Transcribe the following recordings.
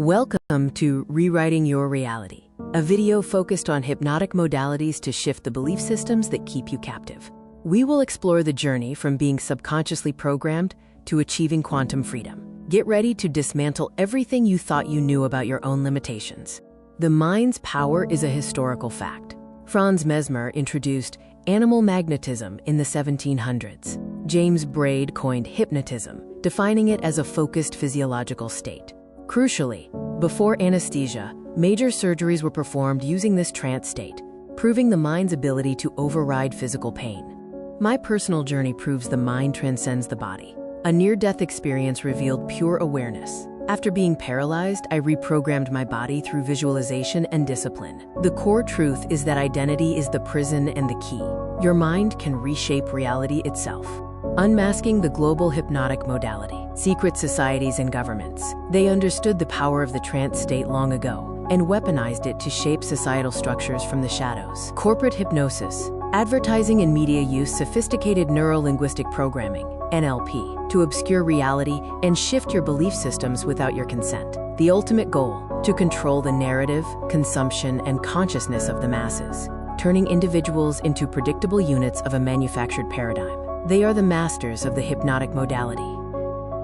Welcome to Rewriting Your Reality, a video focused on hypnotic modalities to shift the belief systems that keep you captive. We will explore the journey from being subconsciously programmed to achieving quantum freedom. Get ready to dismantle everything you thought you knew about your own limitations. The mind's power is a historical fact. Franz Mesmer introduced animal magnetism in the 1700s. James Braid coined hypnotism, defining it as a focused physiological state. Crucially, before anesthesia, major surgeries were performed using this trance state, proving the mind's ability to override physical pain. My personal journey proves the mind transcends the body. A near-death experience revealed pure awareness. After being paralyzed, I reprogrammed my body through visualization and discipline. The core truth is that identity is the prison and the key. Your mind can reshape reality itself. Unmasking the global hypnotic modality. Secret societies and governments. They understood the power of the trance state long ago and weaponized it to shape societal structures from the shadows. Corporate hypnosis. Advertising and media use sophisticated neuro-linguistic programming, NLP, to obscure reality and shift your belief systems without your consent. The ultimate goal, to control the narrative, consumption, and consciousness of the masses, turning individuals into predictable units of a manufactured paradigm. They are the masters of the hypnotic modality.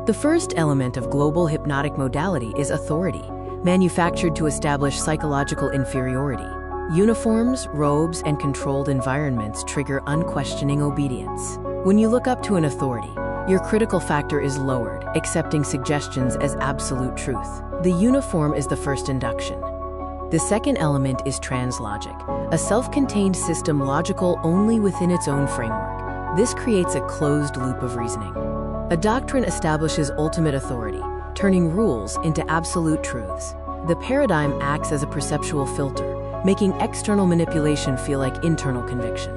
The first element of global hypnotic modality is authority, manufactured to establish psychological inferiority. Uniforms, robes, and controlled environments trigger unquestioning obedience. When you look up to an authority, your critical factor is lowered, accepting suggestions as absolute truth. The uniform is the first induction. The second element is translogic, a self-contained system logical only within its own framework. This creates a closed loop of reasoning. A doctrine establishes ultimate authority, turning rules into absolute truths. The paradigm acts as a perceptual filter, making external manipulation feel like internal conviction.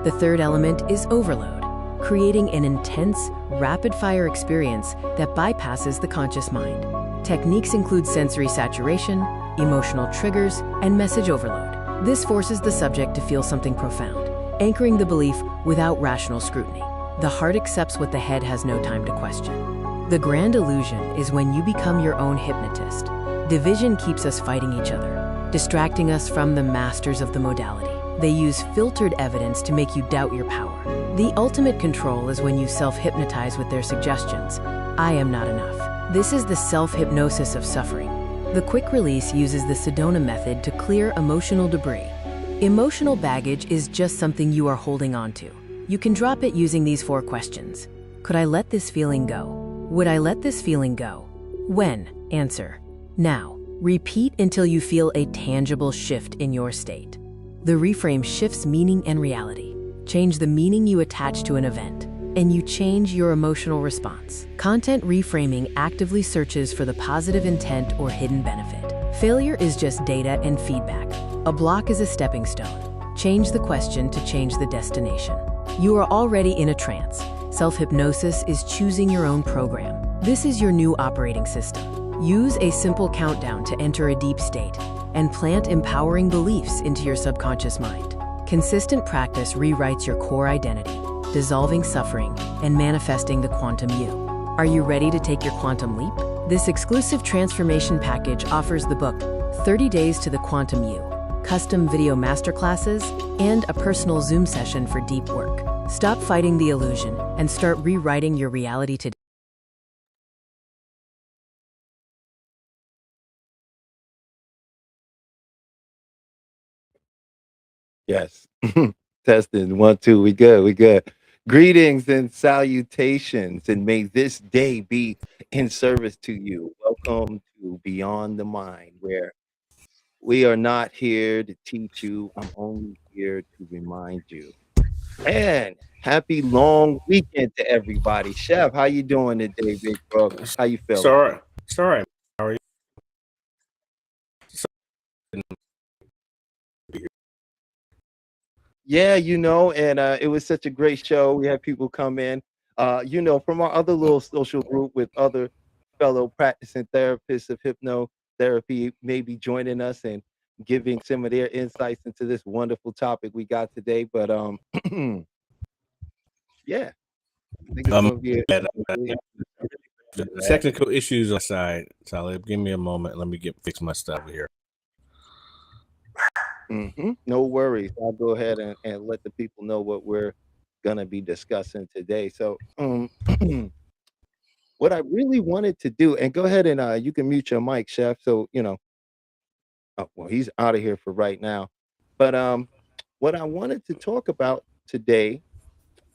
The third element is overload, creating an intense, rapid-fire experience that bypasses the conscious mind. Techniques include sensory saturation, emotional triggers, and message overload. This forces the subject to feel something profound, anchoring the belief without rational scrutiny. The heart accepts what the head has no time to question. The grand illusion is when you become your own hypnotist. Division keeps us fighting each other, distracting us from the masters of the modality. They use filtered evidence to make you doubt your power. The ultimate control is when you self-hypnotize with their suggestions. I am not enough. This is the self-hypnosis of suffering. The quick release uses the Sedona method to clear emotional debris. Emotional baggage is just something you are holding on to. You can drop it using these 4 questions. Could I let this feeling go? Would I let this feeling go? When? Answer: now. Repeat until you feel a tangible shift in your state. The reframe shifts meaning and reality. Change the meaning you attach to an event, and you change your emotional response. Content reframing actively searches for the positive intent or hidden benefit. Failure is just data and feedback. A block is a stepping stone. Change the question to change the destination. You are already in a trance. Self-hypnosis is choosing your own program. This is your new operating system. Use a simple countdown to enter a deep state and plant empowering beliefs into your subconscious mind. Consistent practice rewrites your core identity, dissolving suffering and manifesting the quantum you. Are you ready to take your quantum leap? This exclusive transformation package offers the book 30 Days to the Quantum You, custom video masterclasses, and a personal Zoom session for deep work. Stop fighting the illusion and start rewriting your reality today. Yes. Testing. 1, 2. We good. We good. Greetings and salutations, and may this day be in service to you. Welcome to Beyond the Mind, where we are not here to teach you. I'm only here to remind you. And happy long weekend to everybody. Chef, how you doing today, big bro? How you It's feeling? all right. It's all right. How are you? Yeah, and it was such a great show. We had people come in, from our other little social group with other fellow practicing therapists of hypnotherapy, maybe joining us and giving some of their insights into this wonderful topic we got today. But yeah, I think it's Um, going to be and, a really The technical issues aside, Talib, give me a moment. Let me fix my stuff here. No worries. I'll go ahead and let the people know what we're gonna be discussing today. So, what I really wanted to do, and go ahead and you can mute your mic, Chef. So oh, well, he's out of here for right now. But what I wanted to talk about today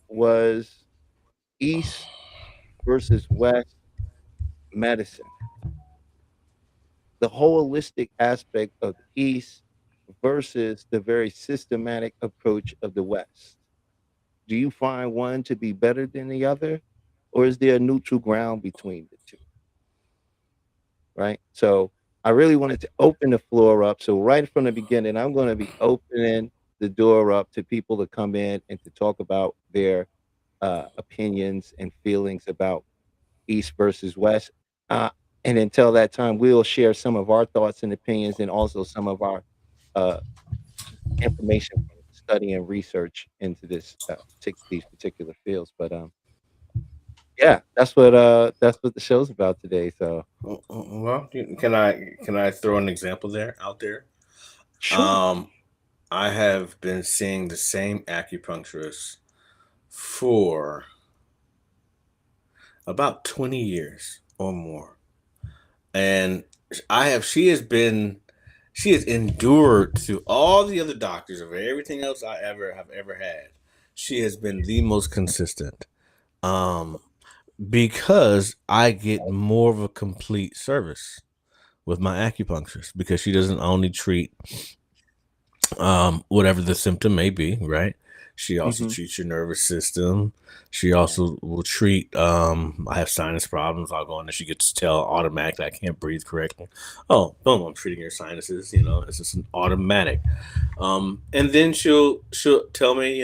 was East versus West medicine, the holistic aspect of the East versus the very systematic approach of the West. Do you find one to be better than the other, or is there a neutral ground between the two? Right. So I really wanted to open the floor up. So right from the beginning, I'm going to be opening the door up to people to come in and to talk about their opinions and feelings about East versus West. Uh, and until that time, we'll share some of our thoughts and opinions and also some of our uh, information from study and research into these particular fields. But yeah, that's what the show's about today. So Well, can I throw an example out there? sure. I have been seeing the same acupuncturist for about 20 years or more. And she has endured through all the other doctors of everything else I have ever had. She has been the most consistent. Because I get more of a complete service with my acupuncturist, because she doesn't only treat whatever the symptom may be, right? She also treats your nervous system. She also will treat I have sinus problems. I'll go in and she gets to tell automatically I can't breathe correctly. Oh, boom, I'm treating your sinuses, it's just an automatic. And then she'll tell me,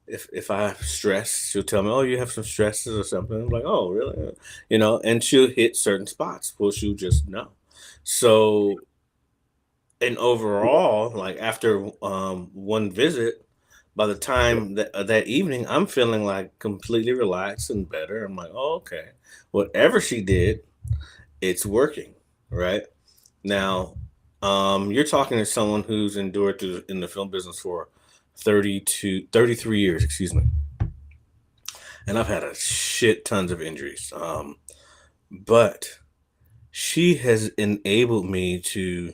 if I have stress, she'll tell me, oh, you have some stresses or something. I'm like, oh, really? And she'll hit certain spots. Well, she'll just know. So, and overall, like after one visit, by the time that evening, I'm feeling like completely relaxed and better. I'm like, oh, okay. Whatever she did, it's working, right? Now, you're talking to someone who's endured in the film business for 33 years, excuse me. And I've had a shit tons of injuries. But she has enabled me to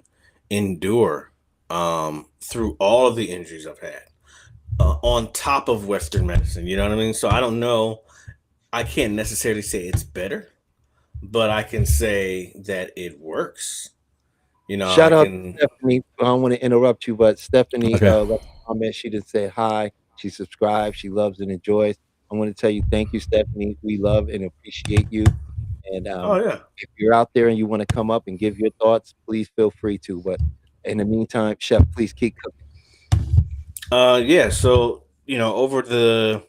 endure through all of the injuries I've had on top of Western medicine. You know what I mean? So I don't know. I can't necessarily say it's better, but I can say that it works. Shout out to Stephanie. I don't want to interrupt you, but Stephanie Okay. left a comment. She just said hi. She subscribed. She loves and enjoys. I want to tell you thank you, Stephanie. We love and appreciate you. And Oh yeah. if you're out there and you want to come up and give your thoughts, please feel free to. But in the meantime, Chef, please keep cooking. Yeah. So over the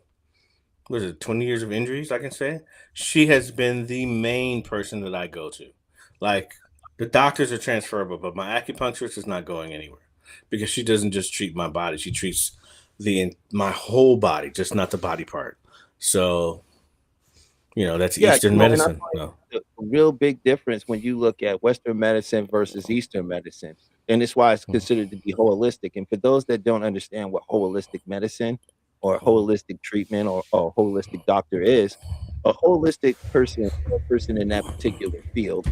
20 years of injuries, I can say she has been the main person that I go to. Like the doctors are transferable, but my acupuncturist is not going anywhere because she doesn't just treat my body; she treats my whole body, just not the body part. So that's Yeah, Eastern and I medicine. find So, the real big difference when you look at Western medicine versus Eastern medicine, and it's why it's considered to be holistic. And for those that don't understand what holistic medicine or holistic treatment or holistic doctor is, a holistic person, or a person in that particular field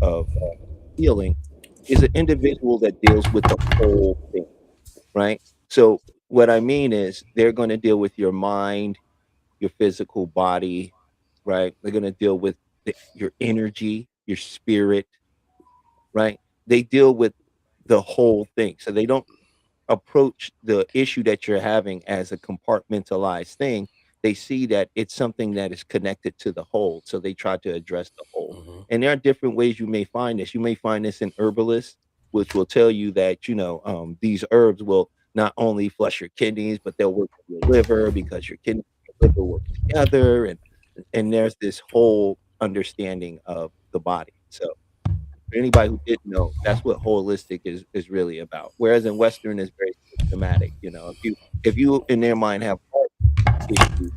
of healing, is an individual that deals with the whole thing, right? So what I mean is they're going to deal with your mind, your physical body, right? They're going to deal with your energy, your spirit, right? They deal with the whole thing. So they don't approach the issue that you're having as a compartmentalized thing. They see that it's something that is connected to the whole. So they try to address the whole. And there are different ways you may find this. You may find this in herbalists, which will tell you that, these herbs will not only flush your kidneys, but they'll work with your liver because your kidney and your liver work together. And there's this whole understanding of the body. So for anybody who didn't know, that's what holistic is really about. Whereas in Western is very systematic. If you in their mind have heart issues,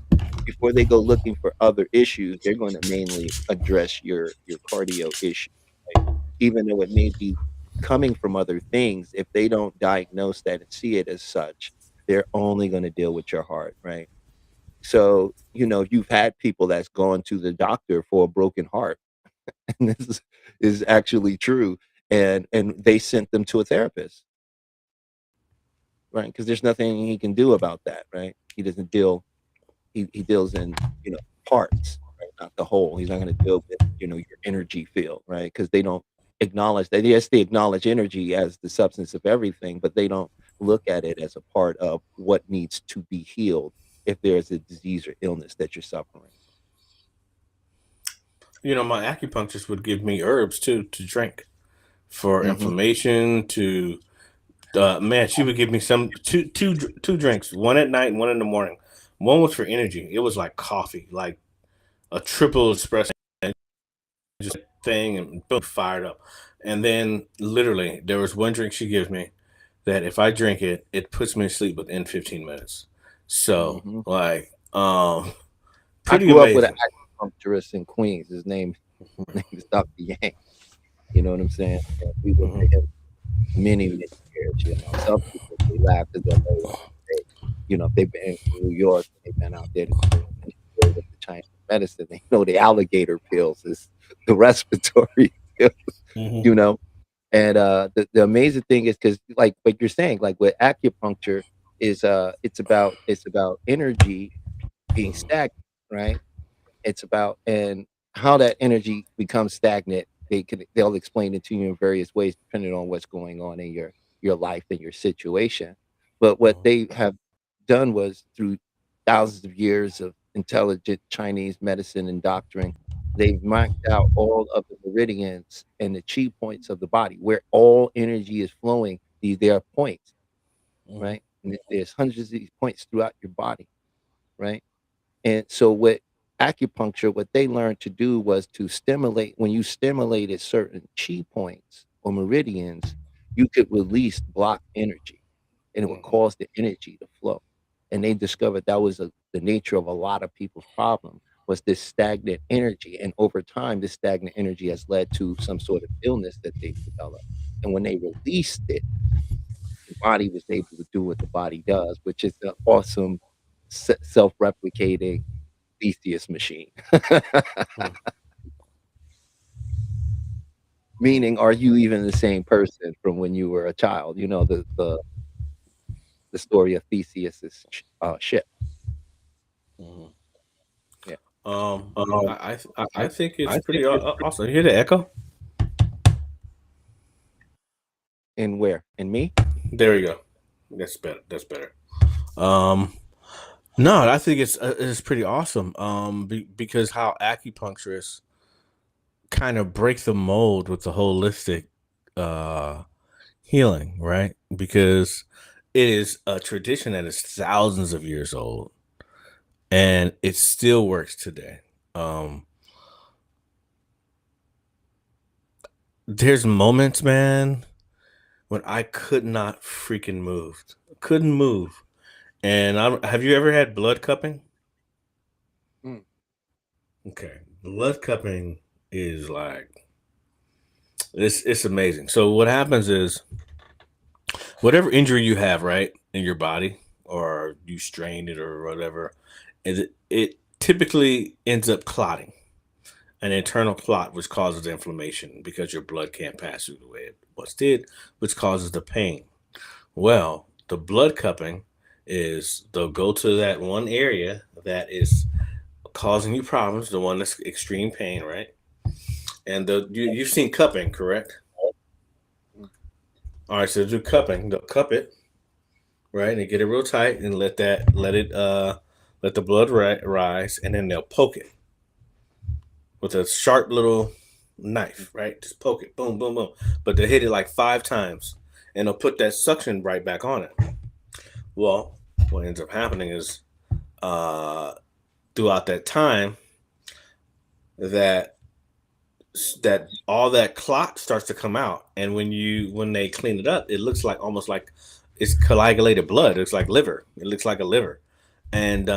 before they go looking for other issues, they're going to mainly address your cardio issue, right? Even though it may be coming from other things, if they don't diagnose that and see it as such, they're only going to deal with your heart, right? So, you've had people that's gone to the doctor for a broken heart, and this is actually true, and they sent them to a therapist, right? Because there's nothing he can do about that, right? He doesn't deal he deals in, parts, right? Not the whole. He's not gonna deal with, your energy field, right? Because they don't acknowledge that. Yes, they acknowledge energy as the substance of everything, but they don't look at it as a part of what needs to be healed if there's a disease or illness that you're suffering. My acupuncturist would give me herbs too to drink for Mhm. inflammation. To man, she would give me two drinks, one at night and one in the morning. One was for energy. It was like coffee, like a triple espresso just thing, and boom, fired up. And then literally, there was one drink she gives me that if I drink it, it puts me to sleep within 15 minutes. So Mhm. like, I pretty grew up with an amazing. acupuncturist in Queens. His name Mhm, name is Dr. Yang, you know what I'm saying? And we went to mhm, him many, many years. Some people, they laugh because they know, if they've been in New York, they've been out there and deal with the Chinese medicine, they know the alligator pills is the respiratory pills, mhm, you know? And, the amazing thing is because, like what you're saying, like with acupuncture is, it's about energy being stagnant, right? It's about and how that energy becomes stagnant, they'll explain it to you in various ways depending on what's going on in your life and your situation. But what mhm, they have done was through thousands of years of intelligent Chinese medicine and doctrine, they've marked out all of the meridians and the chi points of the body where all energy is flowing. There are points, mhm, right? And there's hundreds of these points throughout your body, right? And so what acupuncture, what they learned to do was to stimulate when you stimulated certain chi points or meridians, you could release blocked energy and it would mhm. cause the energy to flow. And they discovered that was the nature of a lot of people's problem was this stagnant energy. And over time, this stagnant energy has led to some sort of illness that they've developed. And when they released it, the body was able to do what the body does, which is an awesome self-replicating Theseus machine. Hmm. Meaning, are you even the same person from when you were a child? The story of Theseus's ship. Mhm. Yeah. Um, Um, I think I it's think pretty it's awesome. You hear the echo? in where? In me? There you go. That's better. That's better. Um, no, I think it's pretty awesome. Because how acupuncturists kind of break the mold with the holistic uh healing, right? Because it is a tradition that is thousands of years old and it still works today. Um, there's moments, man, when I could not freaking move, couldn't move. And have you ever had blood cupping? Mm. Okay, blood cupping is like it's amazing. So what happens is whatever injury you have, right, in your body, or you strained it or whatever, it typically ends up clotting, an internal clot, which causes inflammation because your blood can't pass through the way it once did, which causes the pain. Well, the blood cupping is they'll go to that one area that is causing you problems, the one that's extreme pain, right? And you've seen cupping, correct? Mm. All right, so do cupping. They'll cup it, right, and get it real tight, and let the blood rise, and then they'll poke it with a sharp little knife, right? Just poke it, boom, boom, boom. But they hit it like 5 times, and they'll put that suction right back on it. Well, what ends up happening is uh, throughout that time, that that all that clot starts to come out, and when they clean it up, it looks like almost like it's coagulated blood. It's like liver. It looks like a liver, and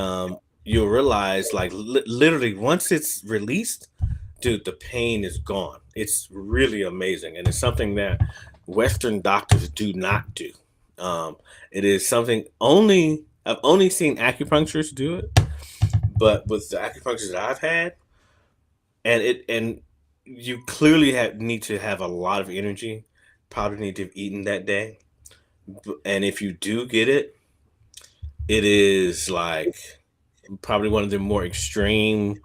you'll realize, like, literally, once it's released, dude, the pain is gone. It's really amazing, and it's something that Western doctors do not do. Um, it is something I've only seen acupuncturists do it, but with the acupuncturists that I've had, and you clearly need to have a lot of energy, probably need to have eaten that day, and if you do get it, it is like probably one of the more extreme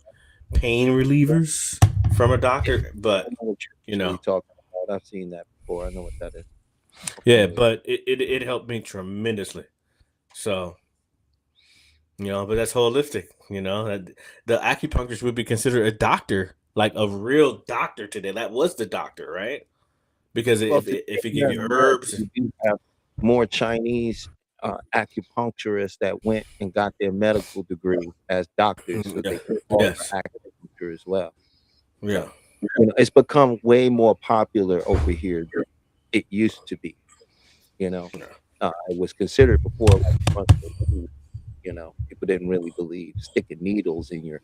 pain relievers from a Yeah, doctor, I but know what you you're know, talking about. I've seen that before. I know what that is. I'm yeah, familiar. but it helped me tremendously. So, but that's holistic. The acupuncturist would be considered a doctor, like a real doctor today. That was the doctor, right? Because Well, if today if it you give have you more. herbs, You do have more Chinese acupuncturists that went and got their medical degree as doctors, so yeah, they can offer yes, acupuncture as well. yeah, So, it's become way more popular over here than it used to be. You know, yeah. it was considered before like functional food. People didn't really believe sticking needles in your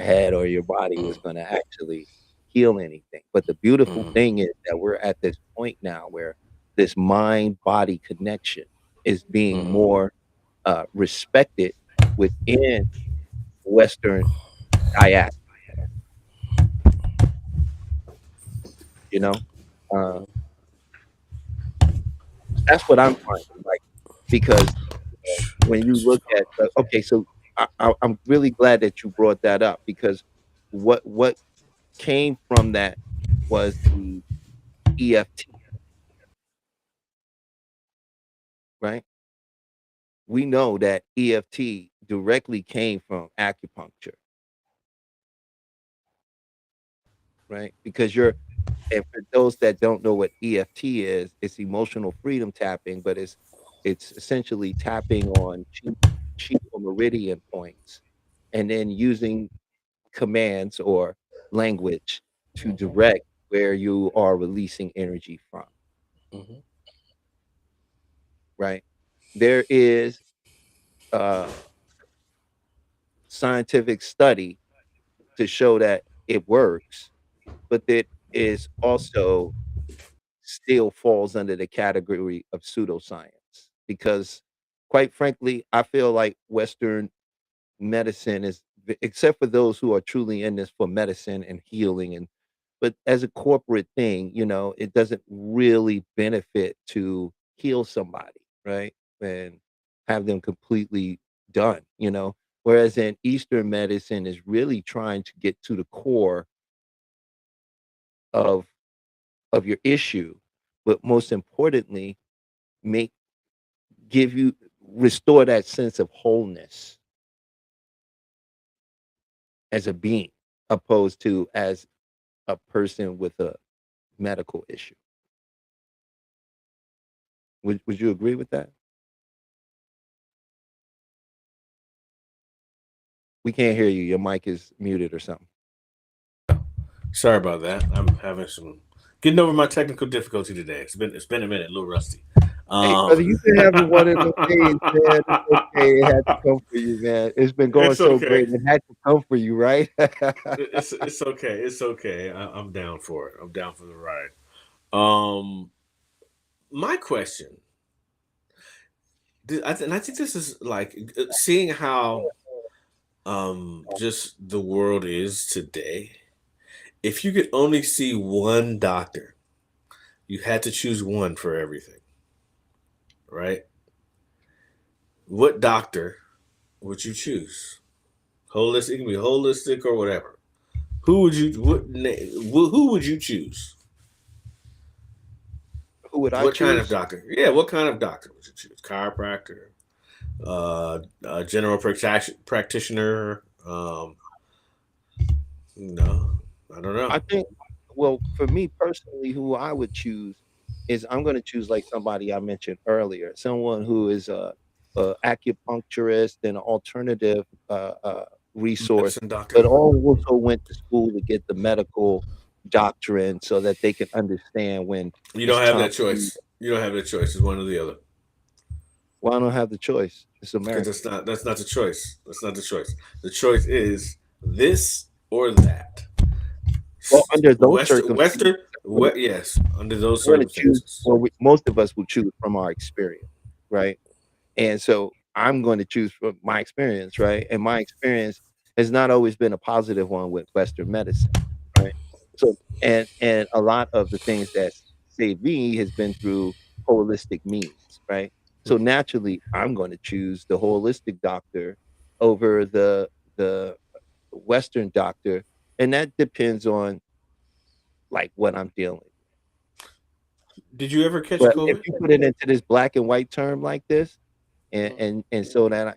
head or your body was Mm, going to actually heal anything. But the beautiful mm, thing is that we're at this point now where this mind body connection is being mm. more respected within Western diaspora. You know, uh, that's what I'm finding. Like because when you look at okay, so I'm really glad that you brought that up because what came from that was the EFT, right? We know that EFT directly came from acupuncture, right? Because and for those that don't know what EFT is, it's emotional freedom tapping, but it's essentially tapping on chi or meridian points and then using commands or language to Mhm, direct where you are releasing energy from, mhm, right? There is a scientific study to show that it works, but it is also still falls under the category of pseudoscience because quite frankly, I feel like Western medicine is except for those who are truly in this for medicine and healing but as a corporate thing, it doesn't really benefit to heal somebody, right? And have them completely done. Whereas in Eastern medicine is really trying to get to the core of your issue, but most importantly, make give you restore that sense of wholeness as a being, opposed to as a person with a medical issue. Would you agree with that? We can't hear you. Your mic is muted or something. Sorry about that. I'm having some getting over my technical difficulty today. It's been a minute, a little rusty. Hey, Um, brother, you've been having one of those days, man. It's okay. It had to come for you, man. It's been going it's so okay. great. It had to come for you, right? It's okay. It's okay. I'm down for it. I'm down for the ride. Um, my question, and I think this is like seeing how just the world is today. If you could only see one doctor, you had to choose one for everything, right? What doctor would you choose? Holistic, it can be holistic or whatever. Who would you choose? Who would I What kind of choose? doctor? Yeah, what kind of doctor would you choose? Chiropractor, general practitioner. No, I don't know. I think, well, for me personally, who I would choose is I'm going to choose like somebody I mentioned earlier, someone who is a acupuncturist and an alternative resource, Medicine doctor. but also went to school to get the medical doctrine so that they can understand when You it's don't have time that to. choice. You don't have that choice. It's one or the other. Well, I don't have the choice. It's Because America. that's not the choice. That's not the choice. The choice is this or that. Well, under those circumstances, Western, yes, under those we're going to choose. circumstances. Well, most of us will choose from our experience, right? And so I'm going to choose from my experience, right? And my experience has not always been a positive one with Western medicine, right? So, and a lot of the things that saved me has been through holistic means, right? So naturally, I'm going to choose the holistic doctor over the Western doctor, and that depends on like what I'm dealing with. Did you ever catch But if COVID? you put it into this black and white term like this, and Mhm. so that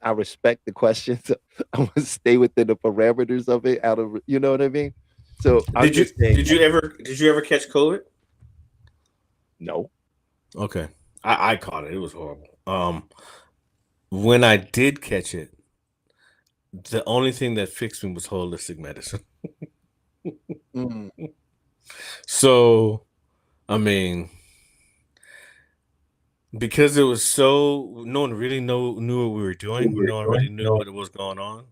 I respect the questions. I want to stay within the parameters of it. Out of you know what I mean. So I'm just saying did you ever catch COVID? no. Okay, I caught it. It was horrible. When I did catch it, the only thing that fixed me was holistic medicine. Mm. So, I mean, because it was so no one really knew what we were doing. No one really knew what was going on.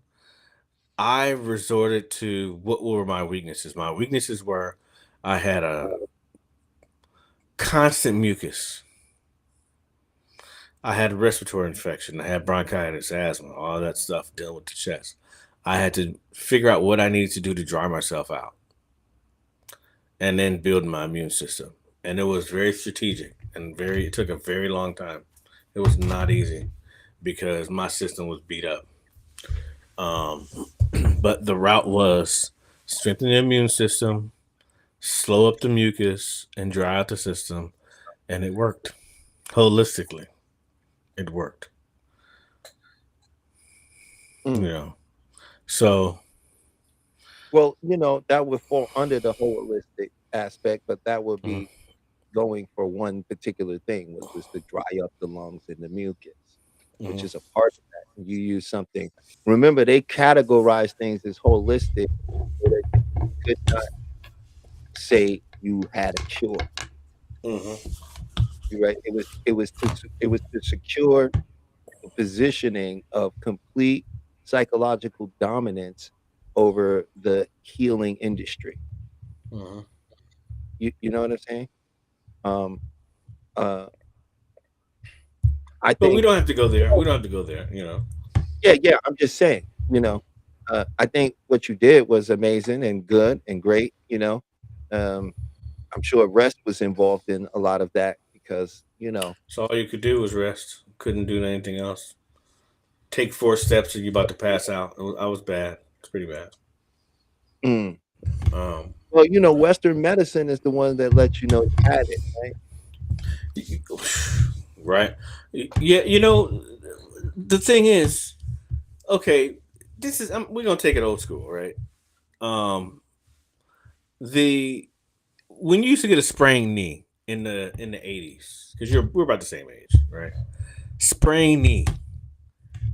I resorted to what were my weaknesses. My weaknesses were I had a constant mucus. I had a respiratory infection. I had bronchitis, asthma, all that stuff dealing with the chest. I had to figure out what I needed to do to dry myself out and then build my immune system. And it was very strategic and it took a very long time. It was not easy because my system was beat up. But the route was strengthen the immune system, slow up the mucus, and dry out the system. And it worked holistically. It worked. Mm. You know, so Well, that would fall under the holistic aspect, but that would be going for one particular thing, which was to dry up the lungs and the mucus, which is a part of that. You use something. Remember, they categorize things as holistic, so that you could not say you had a cure. You're right. It was to secure the positioning of complete psychological dominance over the healing industry. You know what I'm saying? Um, uh, I but we think, don't have to go there. We don't have to go there, you know. yeah. I'm just saying, I think what you did was amazing and good and great. I'm sure rest was involved in a lot of that because, So all you could do was rest. Couldn't do anything else. Take 4 steps and you're about to pass out. I was bad. It's pretty bad. mm. Um, Well, Western medicine is the one that lets you know you had it, right? right? Yeah, the thing is, okay, this is we're gonna take it old school, right? When you used to get a sprained knee in the 80s, because we're about the same age, right? Sprained knee.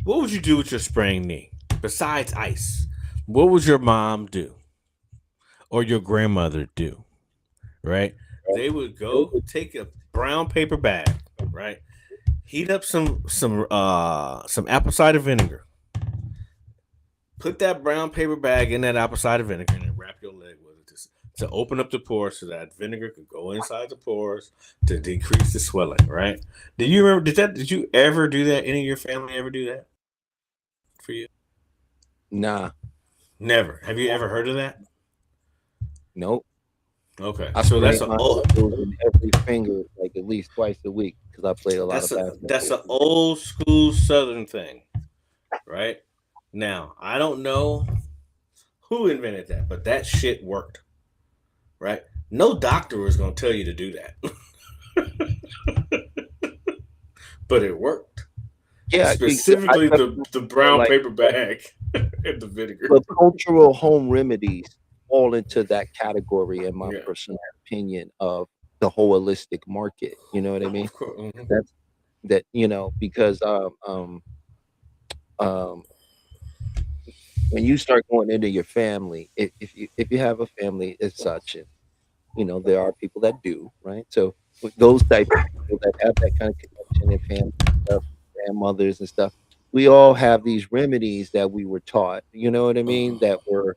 What would you do with your sprained knee besides ice? What would your mom do or your grandmother do? Right? They would go take a brown paper bag, right? Heat up some apple cider vinegar. Put that brown paper bag in that apple cider vinegar and then wrap your leg with it to open up the pores so that vinegar could go inside the pores to decrease the swelling, right? Do you remember did you ever do that? Any of your family ever do that for you? Nah, Never. Have you ever heard of that? nope. Okay. I So sprained my ankles in every finger like at least twice a week because I played a lot of basketball. That's an old school Southern thing, right? Now, I don't know who invented that, but that shit worked, right? No doctor was going to tell you to do that. But it worked. Yeah, specifically the brown paper bag and the vinegar. But cultural home remedies fall into that category, in my personal opinion, of the holistic market. You know what I mean? That's because when you start going into your family, if you have a family as such, and there are people that do, right? So with those type of people that have that kind of connection in family, grandmothers and stuff. We all have these remedies that we were taught, you know what I mean, Mhm. that were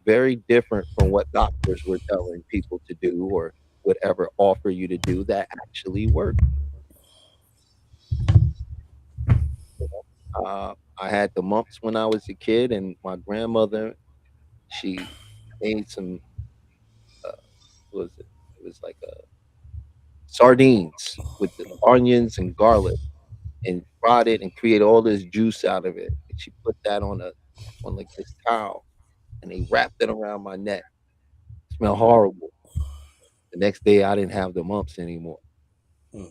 very different from what doctors were telling people to do or whatever offer you to do that actually work. You know? I had the mumps when I was a kid, and my grandmother, she made some, what was it? It was like sardines with the onions and garlic, and fried it and create all this juice out of it. And she put that on like this towel, and they wrapped it around my neck. Smelled horrible. The next day, I didn't have the mumps anymore. Mm.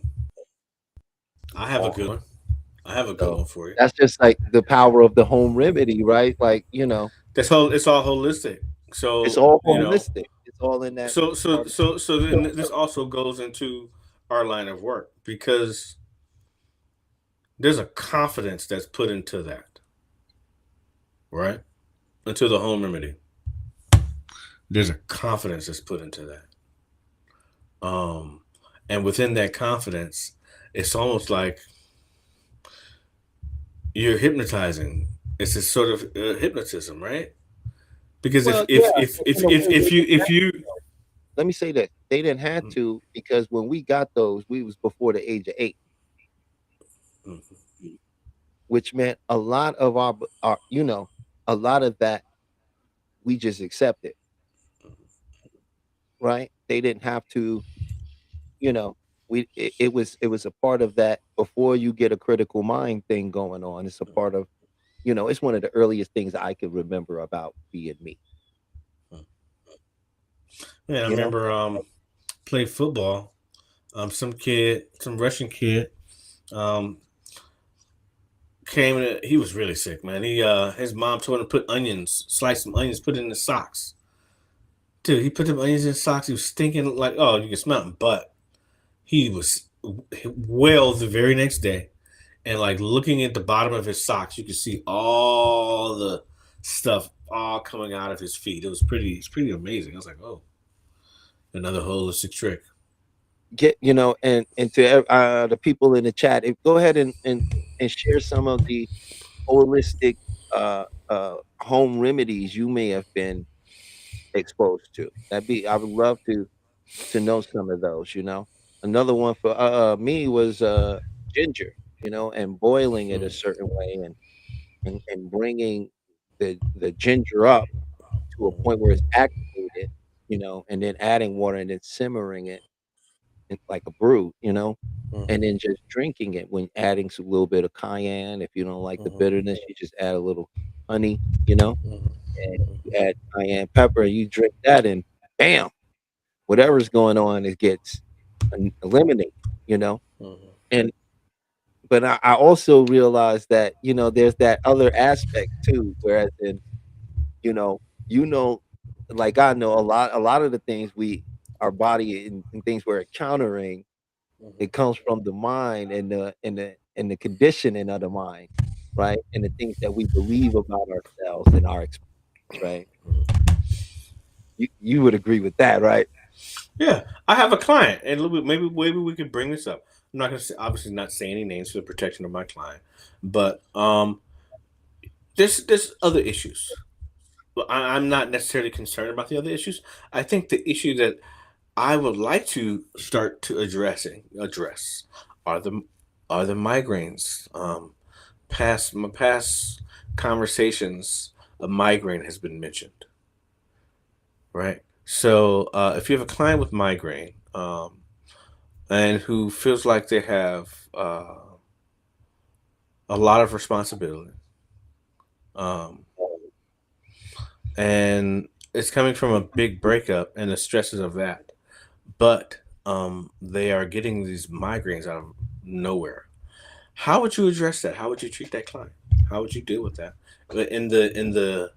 I have a good one. I have a good So one for you. that's just like the power of the home remedy, right? Like, It's all holistic. it's So, all you know, holistic. It's all in that so so part. so so then this also goes into our line of work because there's a confidence that's put into that, right? Into the home remedy. There's a confidence that's put into that. Um and within that confidence, it's almost like you're hypnotizing. It's a sort of hypnotism, right? Because Well, yeah, in a way they didn't if have you to. Let me say that they didn't have to because when we got those, we was before the age of 8, Mhm. which meant a lot of a lot of that we just accepted, right? They didn't have to, you know, it was a part of that before you get a critical mind thing going on. It's a part of, it's one of the earliest things I could remember about being me, Yeah, I you know? remember playing football. Some Russian kid, um, came in. He was really sick, man. His mom told him to put onions, slice some onions, put it in his socks. Dude, he put them onions in his socks. He was stinking like, oh, you can smell him. But he was well the very next day, and like looking at the bottom of his socks, you could see all the stuff all coming out of his feet. It's pretty amazing. I was like, oh, another holistic trick. And to the people in the chat, go ahead and share some of the holistic home remedies you may have been exposed to. I would love to know some of those, you know. Another one for me was ginger, and boiling it a Mm, certain way, and bringing the ginger up to a point where it's activated, and then adding water and then simmering it like a brew, and mhm, then just drinking it when adding a little bit of cayenne. If you don't like the mhm, bitterness, you just add a little honey, and you mhm, add cayenne pepper and you drink that, and bam, whatever's going on, it gets eliminated, you know. mhm, And but I also realized that there's that other aspect too, whereas you know you know like I know a lot of the things our body and things we're encountering, mhm, it comes from the mind and the conditioning of the mind, right? And the things that we believe about ourselves and our experience, right? mhm. You would agree with that, right? Yeah, I have a client, and maybe we could bring this up. I'm not going to say, obviously not say any names for the protection of my client, but there's other issues. Well, I'm not necessarily concerned about the other issues. I think the issue that I would like to start to address are the migraines. My past conversations, a migraine has been mentioned, right? So if you have a client with migraine, and who feels like they have a lot of responsibility, um, and it's coming from a big breakup and the stresses of that, but they are getting these migraines out of nowhere. How would you address that? How would you treat that client? How would you deal with that in the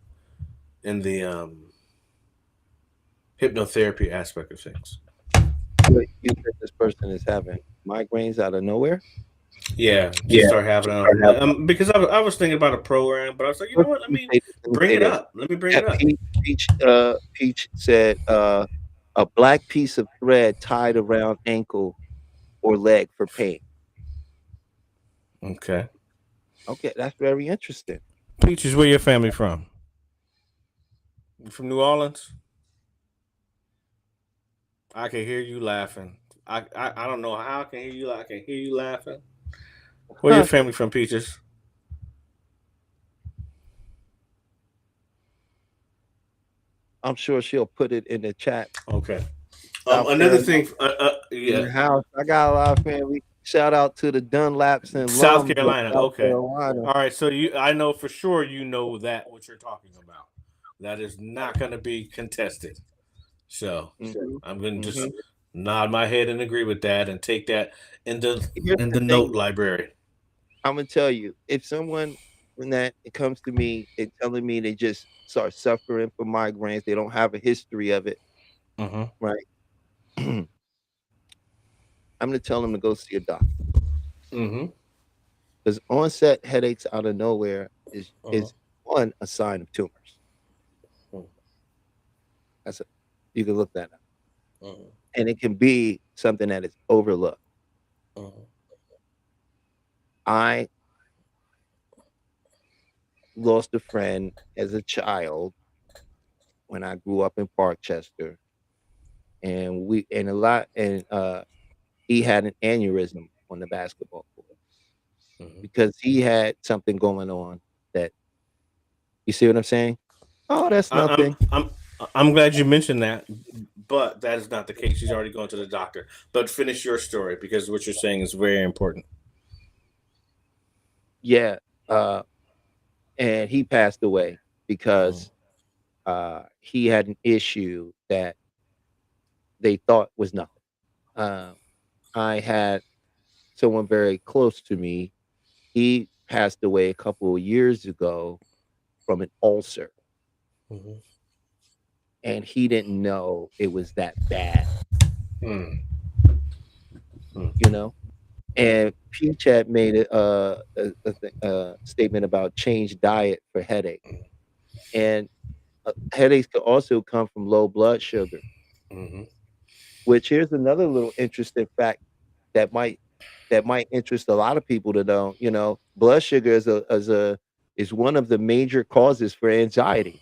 hypnotherapy aspect of things? You said this person is having migraines out of nowhere. Yeah, just Yeah, start having just start having because I was thinking about a program, but I was like, you know what? let me say this. Let me bring Yeah, it up. Peach said, a black piece of thread tied around ankle or leg for pain. Okay. Okay, that's very interesting. Peaches, where your family from? You from New Orleans? I can hear you laughing. I don't know how I can hear you. I can hear you laughing. Where your Huh. family from, Peaches? I'm sure she'll put it in the chat. Okay. South Another Carolina thing. in Yeah, the house. I got a lot of family. Shout out to the Dunlaps and South Lums of Carolina. South Okay. Carolina. All right. So I know for sure you know that what you're talking about. That is not going to be contested. So Mhm, I'm going to just mhm. nod my head and agree with that and take that in the Here's in the the note thing. library. I'm gonna tell you, if someone when that it comes to me and telling me they just start suffering from migraines, they don't have a history of it, Mm-hmm. right? I'm gonna tell them to go see a doctor Mm-hmm. because onset headaches out of nowhere Uh-huh. is one a sign of tumors. That's a, you can look that up, Uh-huh. and it can be something that is overlooked. Uh-huh. I lost a friend as a child when I grew up in Parkchester, and he had an aneurysm on the basketball court Mm-hmm. because he had something going on that you see what I'm saying? Oh, that's I, I'm nothing. I'm I'm glad you mentioned that, but that is not the case. She's already gone to the doctor. But finish your story because what you're saying is very important. Yeah. Uh, and he passed away Mm-hmm. because he had an issue that they thought was nothing. Uh, I had someone very close to me. He passed away a couple of years ago from an ulcer, Mm-hmm. and he didn't know it was that bad, you know? And Peach had made a statement about change diet for headache. And headaches could also come from low blood sugar, Mm-hmm. which here's another little interesting fact that might interest a lot of people to know. You know, blood sugar is one of the major causes for anxiety.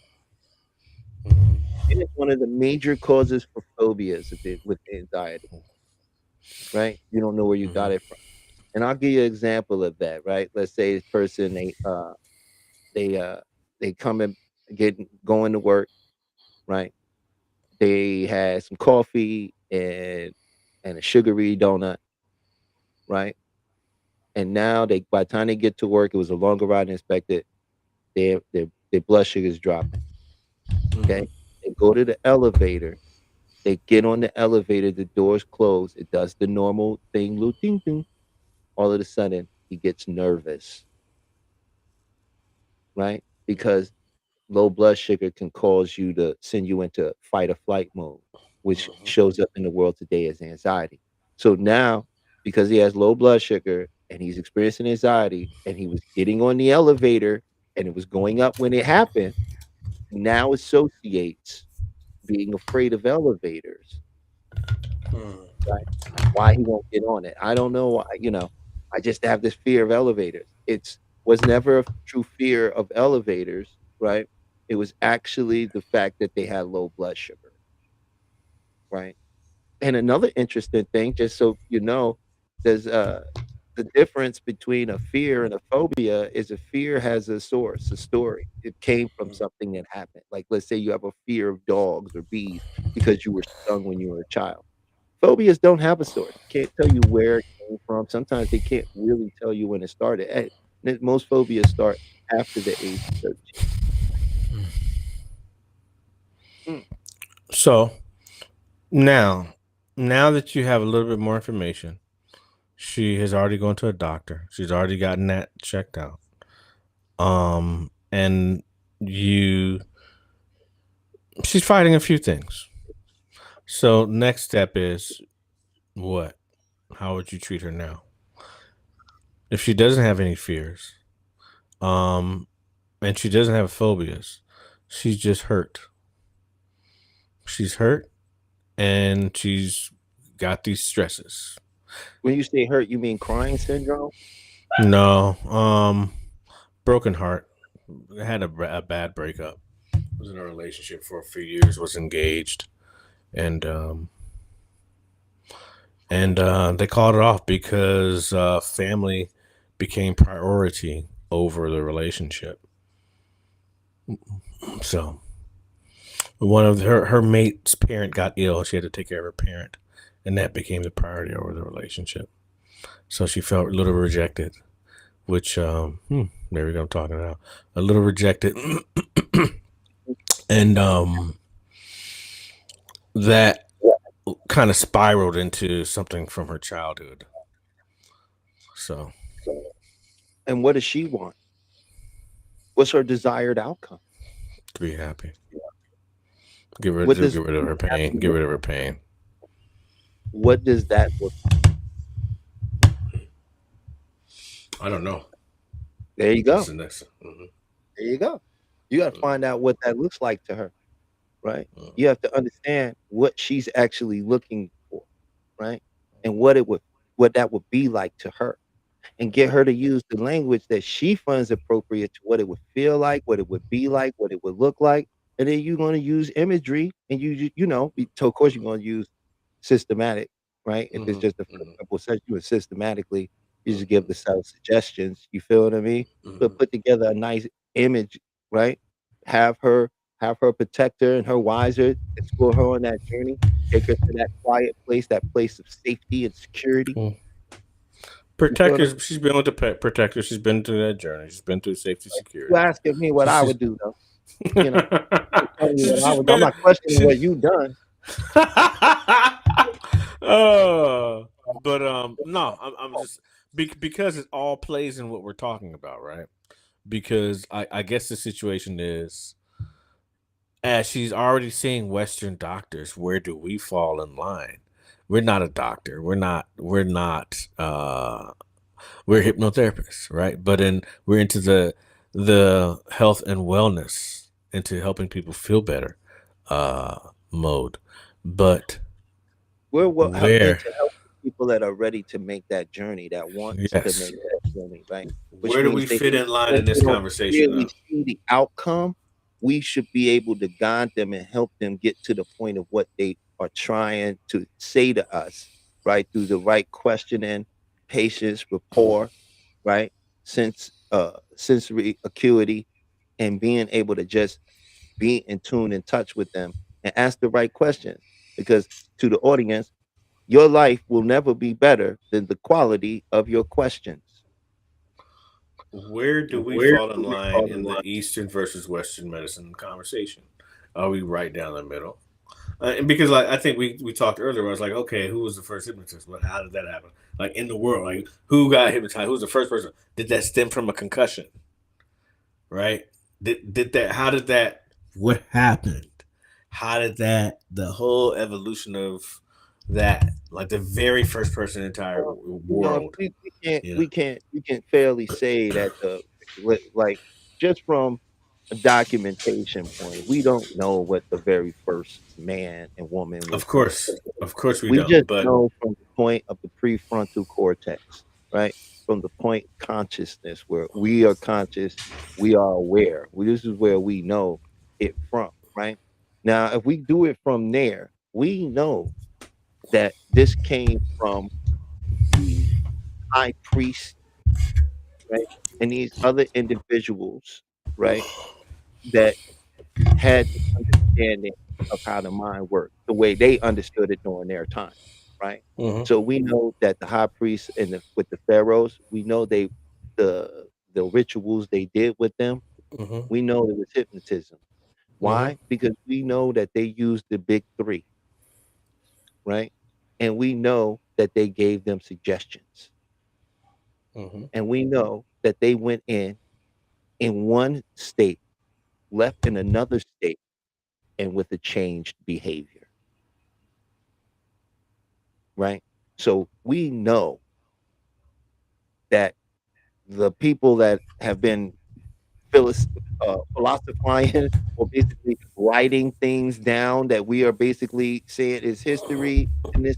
It is one of the major causes for phobias with anxiety, right? You don't know where you got Mm-hmm. it from. And I'll give you an example of that, right? Let's say this person they uh they come and get going to work, right? They had some coffee and a sugary donut, right? And now they by the time they get to work, it was a longer ride than expected. Their blood sugar is dropping. Mm-hmm. Okay. They go to the elevator. They get on the elevator, the doors close. It does the normal thing, little ding ding. All of a sudden, he gets nervous, right? Because low blood sugar can cause you to send you into fight or flight mode, which shows up in the world today as anxiety. So now, because he has low blood sugar and he's experiencing anxiety and he was getting on the elevator and it was going up when it happened, now associates being afraid of elevators, Mm-hmm. right? Why he won't get on it. I don't know why, I just have this fear of elevators. It's was never a true fear of elevators, right? It was actually the fact that they had low blood sugar, right? And another interesting thing, just so you know, there's the difference between a fear and a phobia is a fear has a source, a story. It came from something that happened. Like let's say you have a fear of dogs or bees because you were stung when you were a child. Phobias don't have a source. Can't tell you where it came from. Sometimes they can't really tell you when it started. Most phobias start after the age of 13. Mm, So now, now that you have a little bit more information, she has already gone to a doctor. She's already gotten that checked out. And you, she's fighting a few things. So next step is what? How would you treat her now? If she doesn't have any fears, um, and she doesn't have phobias, she's just hurt. She's hurt, and she's got these stresses. When you say hurt, you mean crying syndrome? No, broken heart. Had a bad breakup. Was in a relationship for a few years. Was engaged, and they called it off because family became priority over the relationship. So one of her mate's parent got ill. She had to take care of her parent, and that became the priority over the relationship. So she felt a little rejected, which there we go. I'm talking now. A little rejected, and that kind of spiraled into something from her childhood. So And what does she want? What's her desired outcome? to be happy, get rid What of does her pain. Get rid of her pain. what does that look like? I don't know. There you go. That's the next. There you go. You got to find out what that looks like to her, right? Mhm. You have to understand what she's actually looking for, right? And what that would be like to her. And get her to use the language that she finds appropriate to what it would feel like, what it would be like, what it would look like. And then you're going to use imagery, and so of course you're going to use systematic, right? If it's just a couple of sessions, you would systematically, you just give the self suggestions. You feel what I mean? But put together a nice image, right? Have her protect her and her wiser, escort her on that journey, take her to that quiet place, that place of safety and security. Mm. Protectors. She's been with the pet protector. She's been through that journey. She's been through safety security. You asking me what I would do, though. You know, I'm been- not questioning what you've done. But no, I'm just because it all plays in what we're talking about, right? Because I guess the situation is, as she's already seeing Western doctors, where do we fall in line? We're not a doctor. We're hypnotherapists, right? But we're into the health and wellness, into helping people feel better mode. But We're where to help people that are ready to make that journey, that want to make that journey, right? Where do we fit in line in this conversation? Really see the outcome. We should be able to guide them and help them get to the point of what they are trying to say to us, right? Through the right questioning, patience, rapport, right? Sensory acuity, and being able to just be in tune and touch with them and ask the right questions. Because to the audience, your life will never be better than the quality of your questions. Where do we fall in line in the Eastern versus Western medicine conversation? Are we right down the middle? And because I think we talked earlier, I was like, okay, who was the first hypnotist? But how did that happen? Like in the world, like who got hypnotized? Who was the first person? Did that stem from a concussion? Right? Did that? How did that? What happened? How did that? The whole evolution of that, like the very first person in the entire world. We can't fairly say that like just from a documentation point, we don't know what the very first man and woman was. Of course we don't. Just know from the point of the prefrontal cortex, right? From the point of consciousness where we are conscious, we are aware. This is where we know it from, right? Now, if we do it from there, we know that this came from the high priest, right? And these other individuals, right, that had the understanding of how the mind worked, the way they understood it during their time, right? So we know that the high priest and with the pharaohs, we know the rituals they did with them. We know it was hypnotism. Why? Because we know that they used the big three, right? And we know that they gave them suggestions. And we know that they went in one state, left in another state, and with a changed behavior. Right? So we know that the people that have been philosophizing or basically writing things down that we are basically saying is history, and these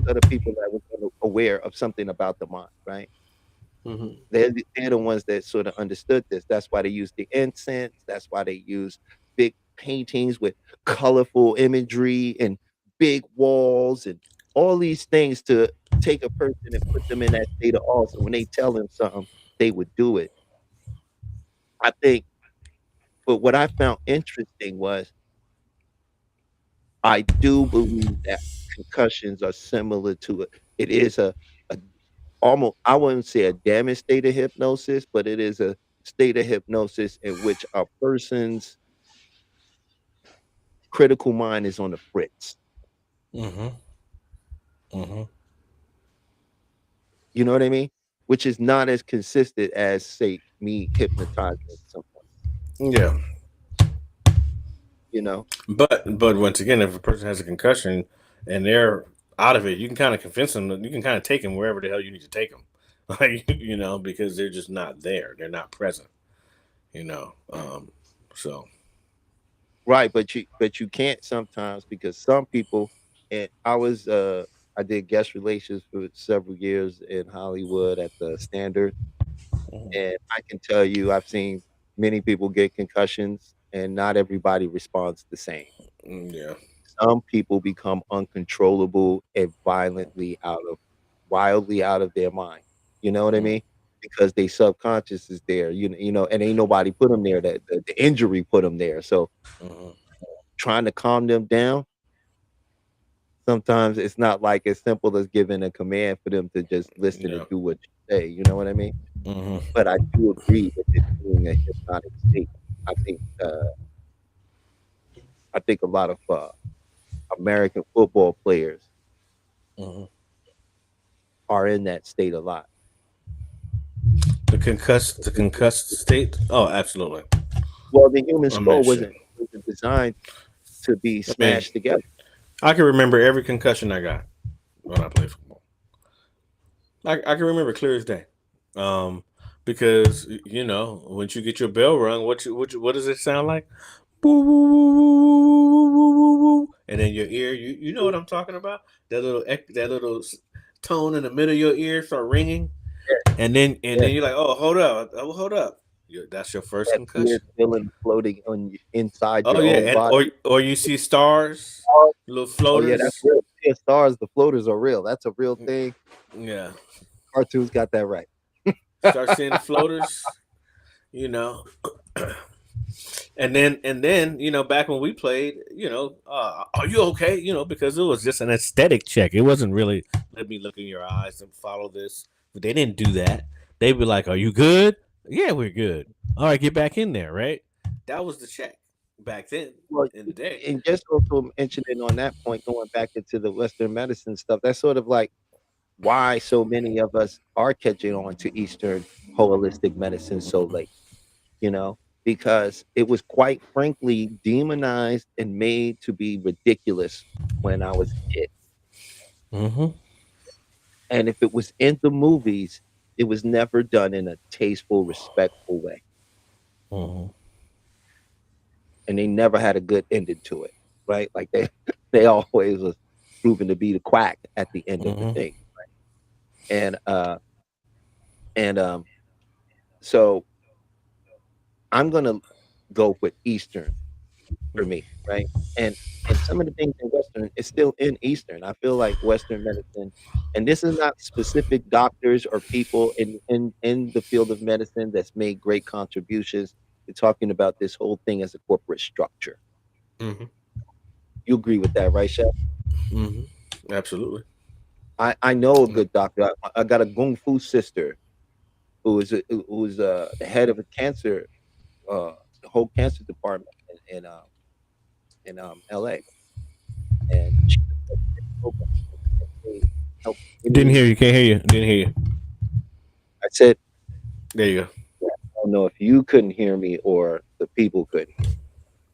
are the people that were aware of something about the mind, right? Mhm. They're the ones that sort of understood this. That's why they use the incense. That's why they use big paintings with colorful imagery and big walls and all these things to take a person and put them in that state of awe. So when they tell them something, they would do it. I think, but what I found interesting was I do believe that concussions are similar to it. It is a almost, I wouldn't say a damaged state of hypnosis, but it is a state of hypnosis in which a person's critical mind is on the fritz. Mhm. Mhm. You know what I mean? Which is not as consistent as, say, me hypnotizing someone, Yeah. you know? But once again, if a person has a concussion and they're out of it, you can kind of convince them. You can kind of take them wherever the hell you need to take them, like because they're just not there. They're not present. You know. So. Right, but you can't sometimes because some people, and I did guest relations for several years in Hollywood at the Standard, Mhm. and I can tell you I've seen many people get concussions and not everybody responds the same. Yeah. Some people become uncontrollable and wildly out of their mind. You know what I Mm. mean? Because they subconscious is there, and ain't nobody put them there. That the injury put them there. So Mhm. trying to calm them down, sometimes it's not like as simple as giving a command for them to just listen and Yeah. do what you say. You know what I mean? Mhm. But I do agree with it being a hypnotic state. I think I think a lot of American football players Mhm. are in that state a lot. The concussed state. Oh, absolutely. Well, the human I skull mean, shit. wasn't designed to be I mean, smashed together. I can remember every concussion I got when I played football. I can remember clear as day. Um, because once you get your bell rung, what does it sound like? Woo, woo, woo, woo, woo, woo, woo, woo. And then your ear, you know what I'm talking about? That little tone in the middle of your ear start ringing, and then Yeah, you're like, hold up. That's your first that weird concussion. feeling floating inside Oh your yeah, own and body. or you see stars, little Oh yeah, that's floaters. real. Yeah, stars, the floaters are real. That's a real thing. Yeah, Cartoons got that right. start seeing the floaters. You know, and then back when we played, are you okay? Because it was just an aesthetic check. It wasn't really let me look in your eyes and follow this. But they didn't do that. They'd be like, "Are you good? Yeah, we're good. All right, get back in there." Right? That was the check back then Well, in the day. and just also mentioning on that point, going back into the Western medicine stuff, that's sort of like why so many of us are catching on to Eastern holistic medicine so late, you know, because it was quite frankly demonized and made to be ridiculous when I was a kid. Mm-hmm. And if it was in the movies, it was never done in a tasteful, respectful way. Mm-hmm. And they never had a good ending to it, right? Like they they always was proven to be the quack at the end of the Mm-hmm. thing. And and so I'm gonna go with Eastern for me, right? And some of the things in Western is still in Eastern. I feel like Western medicine, and this is not specific doctors or people in the field of medicine that's made great contributions to talking about this whole thing as a corporate structure. Mm-hmm. You agree with that, right, Chef? Mm-hmm. Absolutely. I know a good doctor. I got a Kung Fu sister who is the head of a cancer the whole cancer department in LA, and she program and they help Didn't many. hear you. Can't hear you. Didn't hear you. I said, There you go. I don't know if you couldn't hear me or the people couldn't hear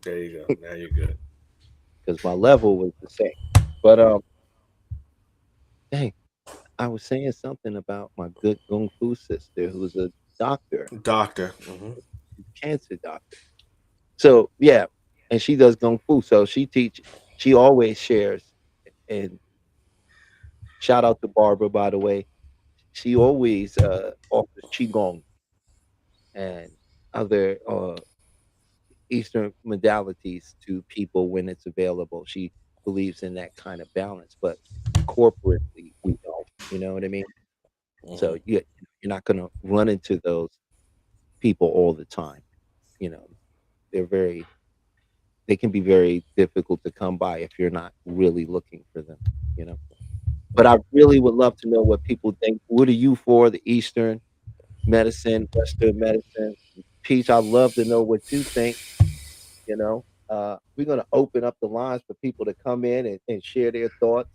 There you go. Now you're good. because my level was the same. But dang, I was saying something about my good Kung Fu sister who's a doctor, Doctor. Mm-hmm. cancer doctor. So yeah, and she does Kung Fu. So she always shares, and shout out to Barbara, by the way. she always offers qigong and other Eastern modalities to people when it's available. She believes in that kind of balance, but corporately we don't. You know what I mean? So Mhm. you're not going to run into those people all the time. You know, they're very they can be very difficult to come by if you're not really looking for them. You know, but I really would love to know what people think. What are you for? The Eastern medicine, Western medicine? Peach, I'd love to know what you think. You know, we're going to open up the lines for people to come in and share their thoughts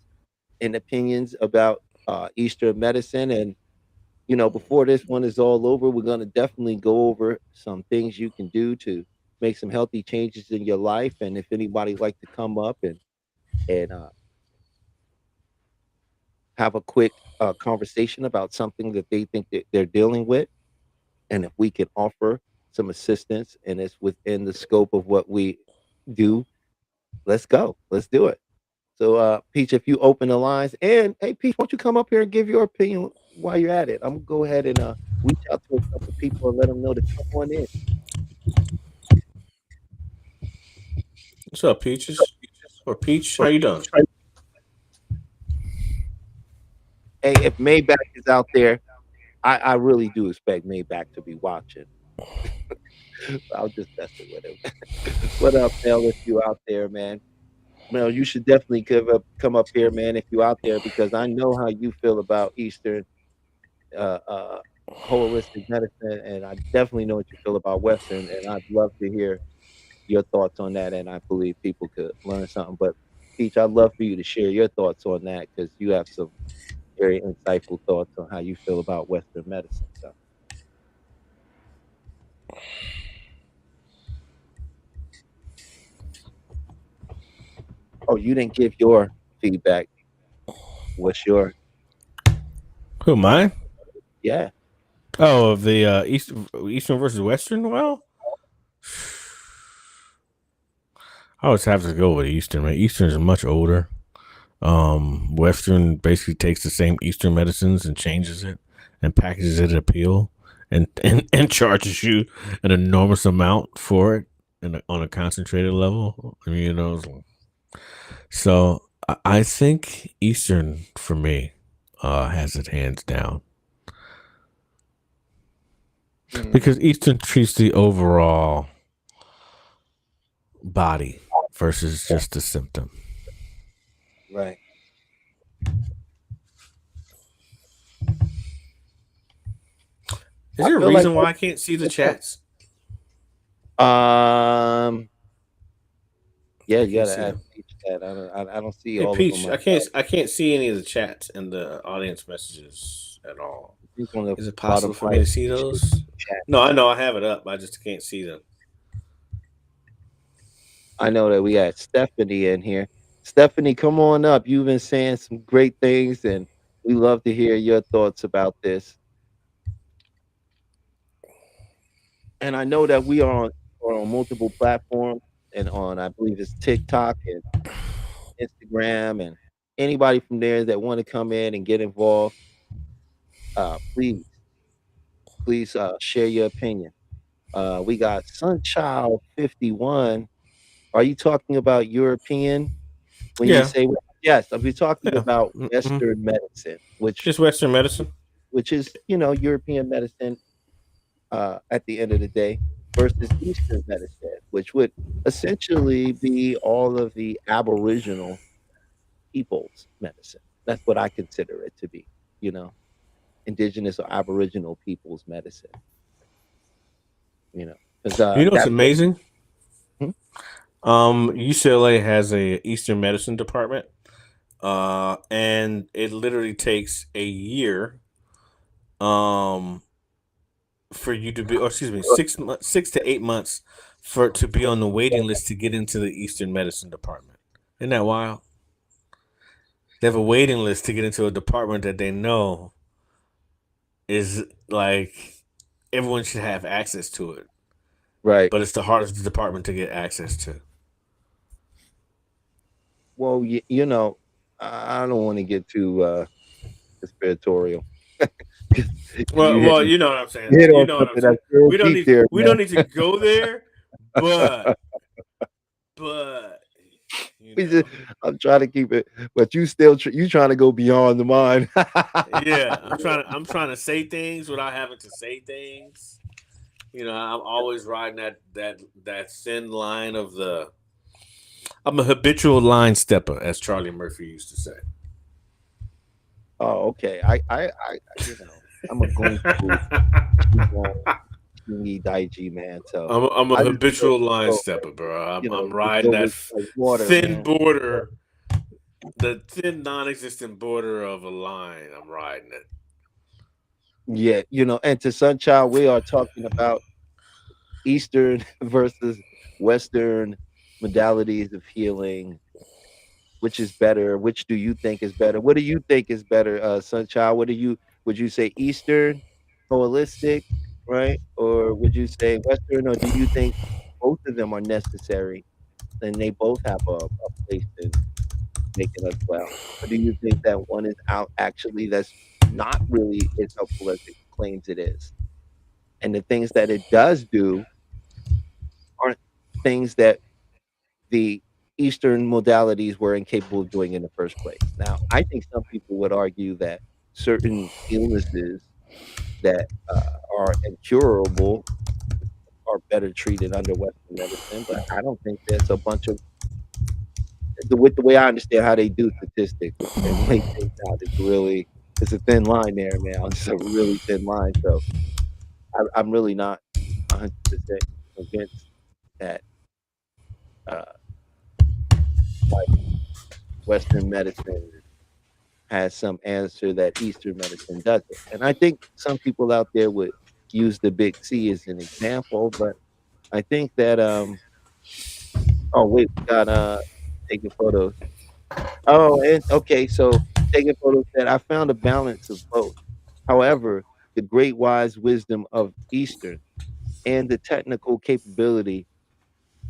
and opinions about Eastern medicine. And, you know, before this one is all over, we're going to definitely go over some things you can do to make some healthy changes in your life. And if anybody like to come up and have a quick conversation about something that they think that they're dealing with, and if we can offer some assistance and it's within the scope of what we do, let's go. Let's do it. So, Peach, if you open the lines, and hey, Peach, why don't you come up here and give your opinion while you're at it? I'm gonna go ahead and reach out to a couple people and let them know to come on in. What's up, Peaches? Or Peach? How you doing? Hey, if Maybach is out there, I really do expect Maybach to be watching. I'll just messing with him. What up, Mel? If you out there, man, Mel, you should definitely come up here, man. If you out there, because I know how you feel about Eastern uh, uh, holistic medicine, and I definitely know what you feel about Western, and I'd love to hear your thoughts on that, and I believe people could learn something. But Peach, I'd love for you to share your thoughts on that because you have some very insightful thoughts on how you feel about Western medicine. So, oh, you didn't give your feedback. What's your Who, mine? yeah? Oh, of the Eastern versus Western. Well, I always have to go with Eastern. Man, Eastern is much older. Western basically takes the same Eastern medicines and changes it and packages it at a pill and charges you an enormous amount for it on a concentrated level. I mean, so I think Eastern for me has it hands down Mm, because Eastern treats the overall body versus just the symptom. right. Is I there a feel like reason why I can't see the chats? um yeah, I you can't gotta see ask them. Peach that. I don't see Hey all of them Peach, myself. I can't see any of the chats and the audience messages at all. I think on the Is it bottom possible for me right to see it should those? chat. No, I know I have it up. I just can't see them. I know that we got Stephanie in here. Stephanie, come on up. You've been saying some great things, and we love to hear your thoughts about this. And I know that we are on multiple platforms and on, I believe it's TikTok and Instagram, and anybody from there that want to come in and get involved, please share your opinion. We got Sunchild 51. Are you talking about European when you Yeah, say yes? I'll be talking yeah. about Mm-hmm. Western medicine, Just Western medicine. which is European medicine at the end of the day versus Eastern medicine, which would essentially be all of the Aboriginal people's medicine. That's what I consider it to be. You know, indigenous or Aboriginal people's medicine. You know, because You know what's that's what. amazing? Hmm? UCLA has a Eastern medicine department, and it literally takes a year, um, for you to be, or excuse me, 6 months, 6 to 8 months for to be on the waiting list to get into the Eastern medicine department. Isn't that wild? They have a waiting list to get into a department that they know is like everyone should have access to it, Right. but it's the hardest department to get access to. Well, I don't want to get too conspiratorial. You Well, you know what I'm saying. hit You on know what I'm something saying. that's real deep there, We man. don't need to go there, but you We just, know, I'm trying to keep it, but you still you trying to go beyond the mind. yeah, I'm trying to say things without having to say things. You know, I'm always riding that thin line of the. I'm a habitual line stepper, as Charlie Murphy used to say. Oh, okay. You know, I'm a going through Kingy Daiji, man. So I'm a I just go habitual with the line flow, stepper, bro. you know, I'm just riding go that with like water, thin man. border, the thin non-existent border of a line. I'm riding it. Yeah, you know, and to Sunchild, we are talking about Eastern versus Western modalities of healing. Which is better? Which do you think is better? What do you think is better, Sunchild? What do you would you say Eastern, holistic, right? Or would you say Western, or do you think both of them are necessary and they both have a place in making us well? Or do you think that one is out actually that's not really as helpful as it claims it is? And the things that it does do aren't things that the Eastern modalities were incapable of doing in the first place. Now, I think some people would argue that certain illnesses that are incurable are better treated under Western medicine, but I don't think there's a bunch of with the way I understand how they do statistics and lay things out, it's a thin line there, man. It's a really thin line. So I'm really not 100% convinced that uh, like Western medicine has some answer that Eastern medicine doesn't. And I think some people out there would use the Big C as an example, but I think that oh wait, we got taking photos. Oh, and okay, so taking photos that I found a balance of both. However, the great wise wisdom of Eastern and the technical capability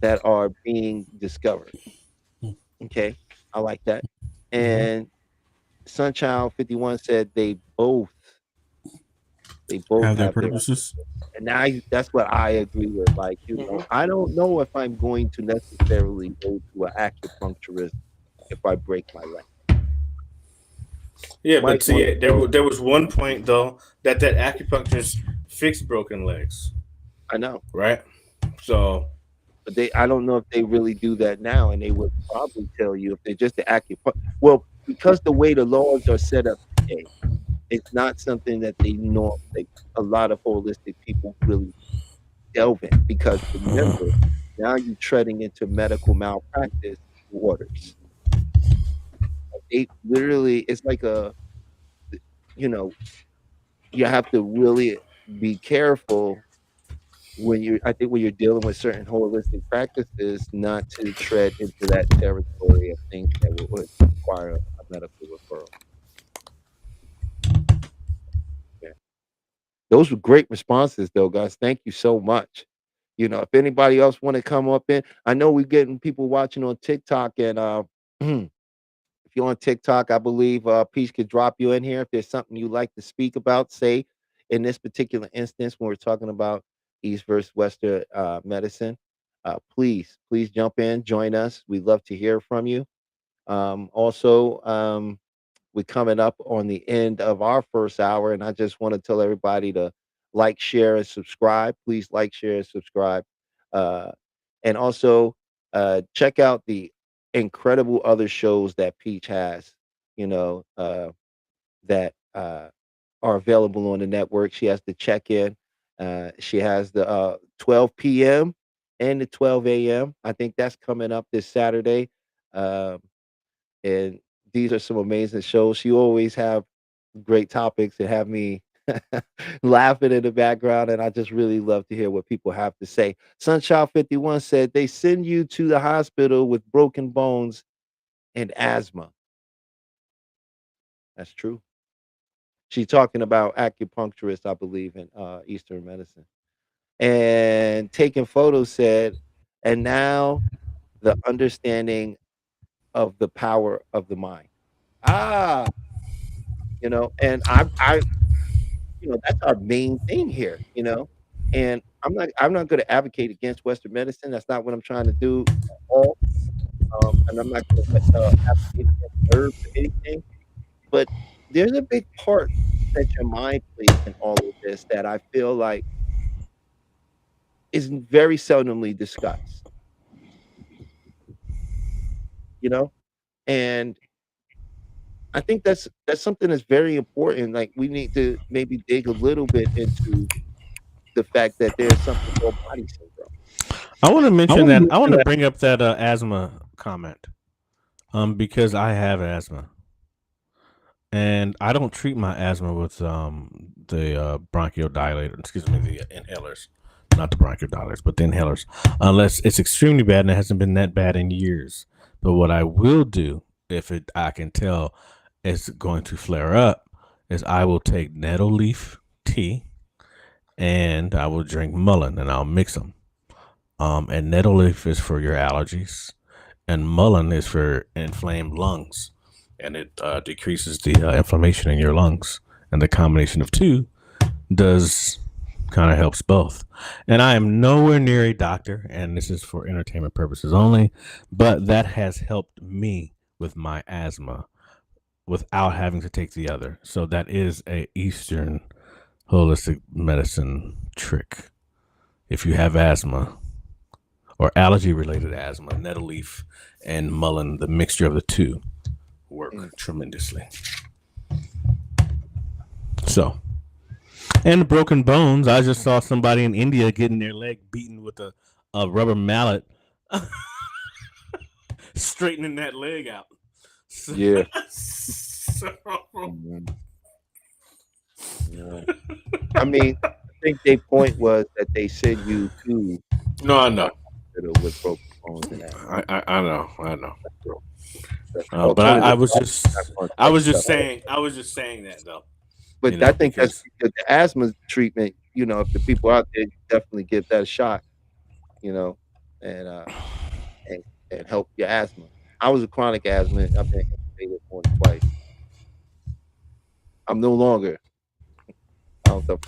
that are being discovered. Okay, I like that. Mhm. And Sunchild 51 said they both Have their have their purposes. and that's what I agree with. Like, you know, Mhm. I don't know if I'm going to necessarily go to an acupuncturist if I break my leg. Yeah, Might but want to see, go. there was one point though that acupuncturist fixed broken legs, I know, right? So but I don't know if they really do that now, and they would probably tell you if they're just the acupuncture. Well, because the way the laws are set up today, it's not something that they know. Like a lot of holistic people really delve in because remember, now you're treading into medical malpractice waters. They literally, it's like you know, you have to really be careful when I think when you're dealing with certain holistic practices, not to tread into that territory of things that would require a medical referral. Yeah. Those were great responses though, guys. Thank you so much. You know, if anybody else want to come up in, I know we're getting people watching on TikTok and if you're on TikTok, I believe Peach could drop you in here if there's something you like to speak about. Say in this particular instance, when we're talking about East versus Western medicine, please jump in, join us. We'd love to hear from you. Also, we're coming up on the end of our first hour, and I just want to tell everybody to like, share, and subscribe. Please like, share, and subscribe. Uh, and also check out the incredible other shows that Peach has, you know, that are available on the network. She has the check in. She has the 12 p.m. and the 12 a.m. I think that's coming up this Saturday. Um, and these are some amazing shows. She always have great topics that have me laughing in the background, and I just really love to hear what people have to say. Sunchild 51 said they send you to the hospital with broken bones and asthma. That's true. She's talking about acupuncturists, I believe, in Eastern medicine. And taking photos said, and now the understanding of the power of the mind. Ah, you know, and I that's our main thing here, and I'm not going to advocate against Western medicine. That's not what I'm trying to do at all. And I'm not going to advocate against herbs or anything. But there's a big part that your mind plays in all of this that I feel like is very seldomly discussed, and I think that's something that's very important. Like, we need to maybe dig a little bit into the fact that there's something called body syndrome. I want to mention that. I want to bring up that asthma comment, because I have asthma, and I don't treat my asthma with the bronchodilator. Excuse me, the inhalers, not the bronchodilators, but the inhalers, unless it's extremely bad, and it hasn't been that bad in years. But what I will do, if I can tell it's going to flare up, is I will take nettle leaf tea, and I will drink mullein, and I'll mix them. And nettle leaf is for your allergies, and mullein is for inflamed lungs, and it decreases the inflammation in your lungs. And the combination of two does kind of helps both. And I am nowhere near a doctor, and this is for entertainment purposes only, but that has helped me with my asthma without having to take the other. So that is a Eastern holistic medicine trick. If you have asthma or allergy related asthma, nettle leaf and mullein, the mixture of the two, work tremendously. So, and the broken bones, I just saw somebody in India getting their leg beaten with a rubber mallet, straightening that leg out. So, Yeah. I mean, I think their point was that they send you to No, I know. with broken bones and that. I know. That's But I was alternative just stuff. saying that though. But I think that's the asthma treatment. If the people out there, definitely give that a shot. And help your asthma. I was a chronic asthma. I've been intubated more than twice. I'm no longer. I don't know.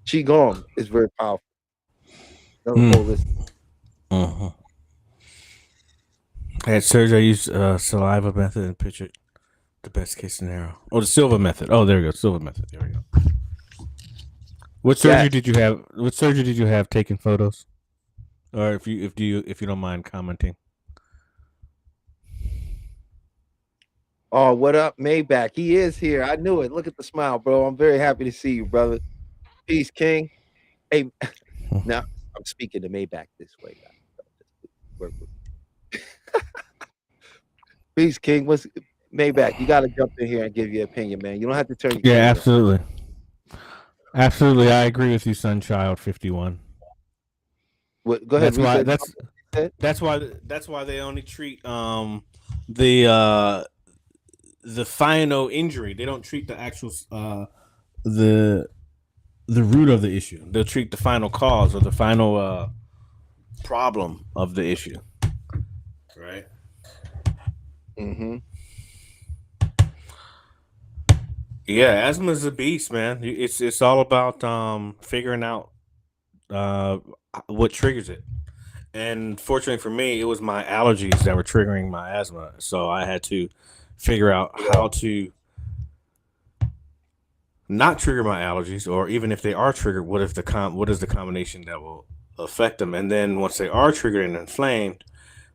Qigong is very powerful. I had surgery. I used saliva method and pictured the best case scenario. Oh, the silver method. Oh, there we go. Silver method. There we go. What surgery did you have? What surgery did you have taking photos? Or if you don't mind commenting. Oh, what up, Maybach? He is here. I knew it. Look at the smile, bro. I'm very happy to see you, brother. Peace, King. Hey, now I'm speaking to Maybach this way, guys. Peace, King. What's Maybach? You got to jump in here and give your opinion, man. You don't have to turn your camera. Absolutely. Absolutely. I agree with you, Sunchild 51. Go ahead. That's why they only treat the final injury. They don't treat the actual the root of the issue. They'll treat the final cause or the final problem of the issue. Right. Mm-hmm. Yeah, asthma is a beast, man. It's all about figuring out what triggers it. And fortunately for me, it was my allergies that were triggering my asthma. So I had to figure out how to not trigger my allergies, or even if they are triggered, what is the combination that will affect them? And then once they are triggered and inflamed,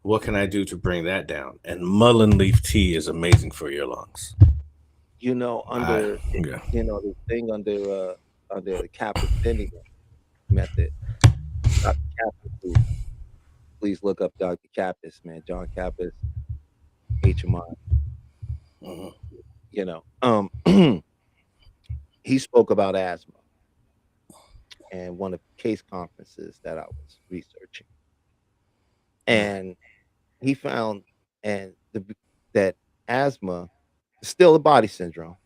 what can I do to bring that down? And mullein leaf tea is amazing for your lungs. Under the thing under the Kappa Vinegar method, Dr. Kappas, please look up Dr. Kappas, man. John Kappas, HMI. He spoke about asthma in one of the case conferences that I was researching, and he found that asthma is still a body syndrome,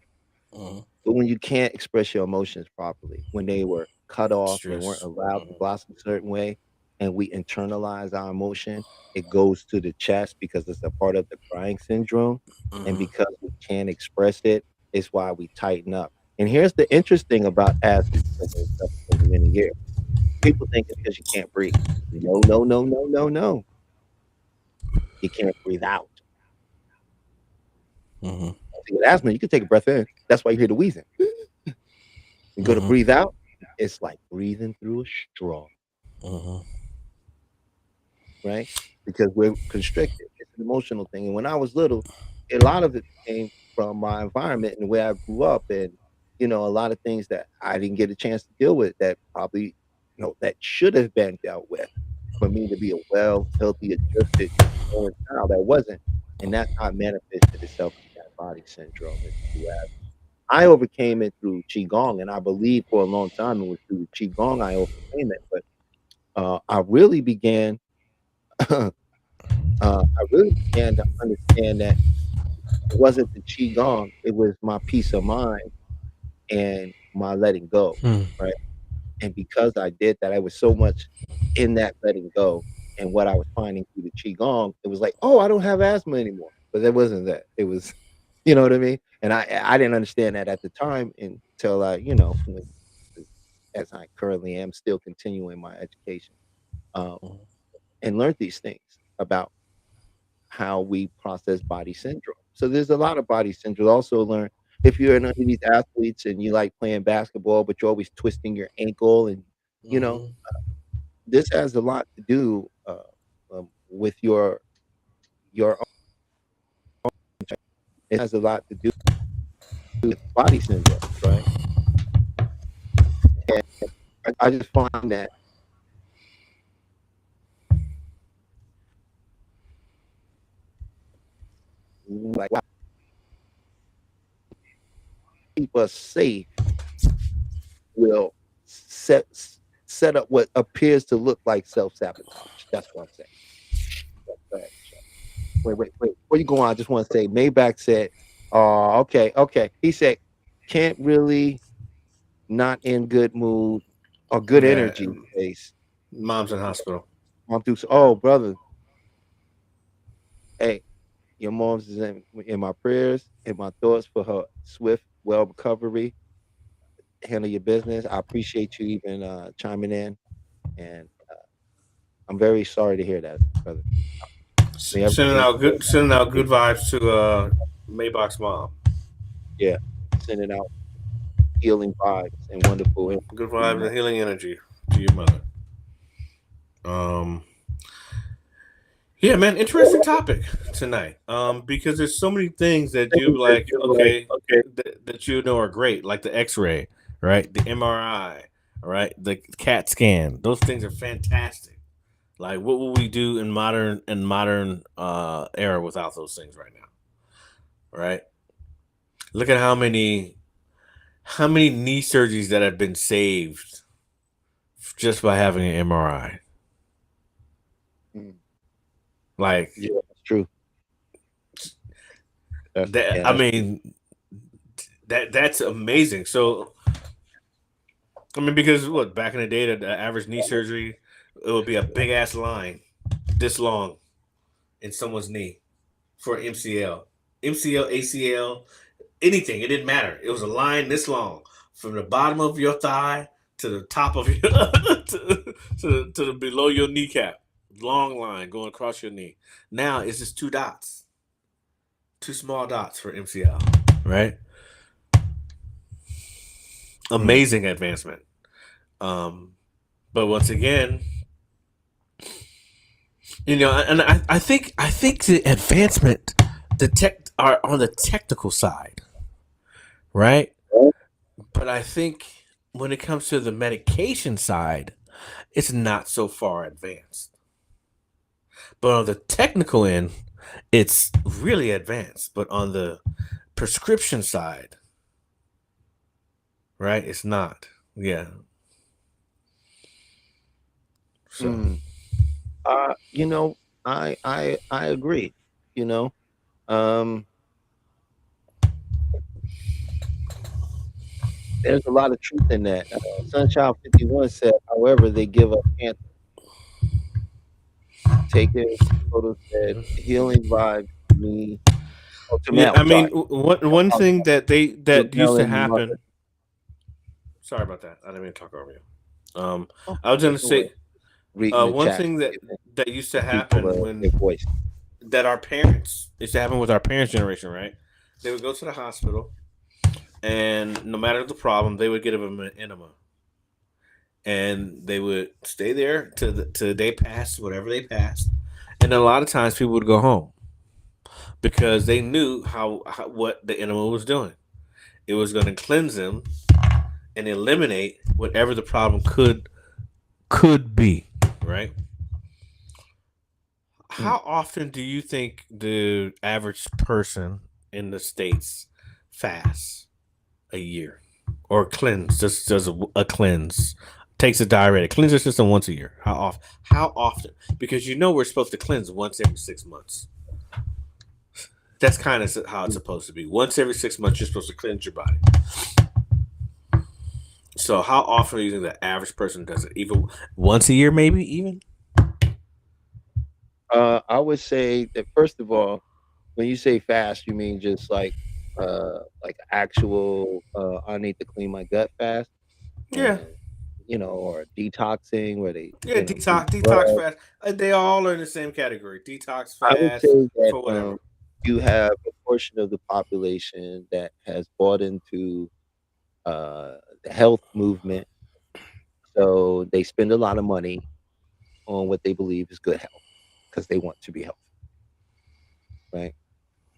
but when you can't express your emotions properly, when they were cut off, they weren't allowed to blossom a certain way, and we internalize our emotion, it goes to the chest because it's a part of the crying syndrome, and because we can't express it, it's why we tighten up. And here's the interesting about asthma for many years. People think it's because you can't breathe. No, no, no, no, no, no. You can't breathe out. Mm-hmm. With asthma, you can take a breath in. That's why you hear the wheezing. You go to breathe out, it's like breathing through a straw. Right? Because we're constricted. It's an emotional thing. And when I was little, a lot of it came from my environment and the way I grew up, and a lot of things that I didn't get a chance to deal with that probably, that should have been dealt with for me to be a well, healthy, adjusted child. That wasn't. And that's how it manifested itself in that body syndrome. I overcame it through Qigong, and I believe for a long time it was through Qigong I overcame it. But I really began to understand that it wasn't the Qigong, it was my peace of mind and my letting go, right? And because I did that, I was so much in that letting go and what I was finding through the Qigong, it was like, oh, I don't have asthma anymore. But it wasn't that. It was, you know what I mean? And I didn't understand that at the time until I, as I currently am still continuing my education, and learned these things about how we process body syndrome. So there's a lot of body syndrome. Also learn if you're an these athletes and you like playing basketball, but you're always twisting your ankle, and this has a lot to do with your. It has a lot to do with body syndrome, right? And I just find that like keep us safe will set up what appears to look like self-sabotage. That's what I'm saying. Wait. Before you go on, I just want to say Maybach said, oh, okay. He said, can't really not in good mood or good energy face. Mom's in hospital. Oh, brother. Hey, your mom's is in my prayers, in my thoughts for her swift, well recovery. Handle your business. I appreciate you even chiming in, and I'm very sorry to hear that, brother. Sending out good vibes to Maybach's mom. Yeah, sending out healing vibes and wonderful good vibes and healing energy to your mother. Yeah, man, interesting topic tonight. Because there's so many things that you like, that you know are great, like the X-ray, right? The MRI, right? The CAT scan. Those things are fantastic. Like, what will we do in modern era without those things right now? Right? Look at how many knee surgeries that have been saved just by having an MRI. Like, yeah, that's true. I mean, that's amazing. So, I mean, because look, back in the day, the average knee surgery, it would be a big ass line, this long, in someone's knee for MCL, ACL, anything. It didn't matter. It was a line this long from the bottom of your thigh to the top of your to the below your kneecap. Long line going across your knee. Now it's just 2 dots, 2 small dots for MCL. Right? Amazing advancement. But once again, and I think the advancement, the tech are on the technical side, right? But I think when it comes to the medication side, it's not so far advanced. But on the technical end, it's really advanced. But on the prescription side, right, it's not. Yeah. So, I agree. There's a lot of truth in that. Sunshine 51 said, however, they give up cancer. Take it. Photo said, healing vibes to me. Yeah, I mean, one thing that used to happen. Sorry about that. I didn't mean to talk over you. Oh, I was going to no way. say Reading the one chat, thing that giving that used to people happen their when voice. that our parents used to happen with our parents' generation, right? They would go to the hospital, and no matter the problem, they would give them an enema, and they would stay there till they passed whatever they passed, and then a lot of times people would go home because they knew how what the enema was doing. It was going to cleanse them and eliminate whatever the problem could be, right? Mm. How often do you think the average person in the states fasts a year or cleanse? Just does a cleanse, takes a diuretic, cleans their system once a year. How often? How often? Because we're supposed to cleanse once every 6 months. That's kind of how it's supposed to be. Once every 6 months, you're supposed to cleanse your body. So how often do you think the average person does it? Even once a year, maybe even. I would say that first of all, when you say fast, you mean just like actual I need to clean my gut fast, Yeah, and or detoxing where they yeah. do Detox drugs. fast. They all are in the same category. Detox I would fast say that for whatever. you have a portion of the population that has bought into the health movement, so they spend a lot of money on what they believe is good health because they want to be healthy, right?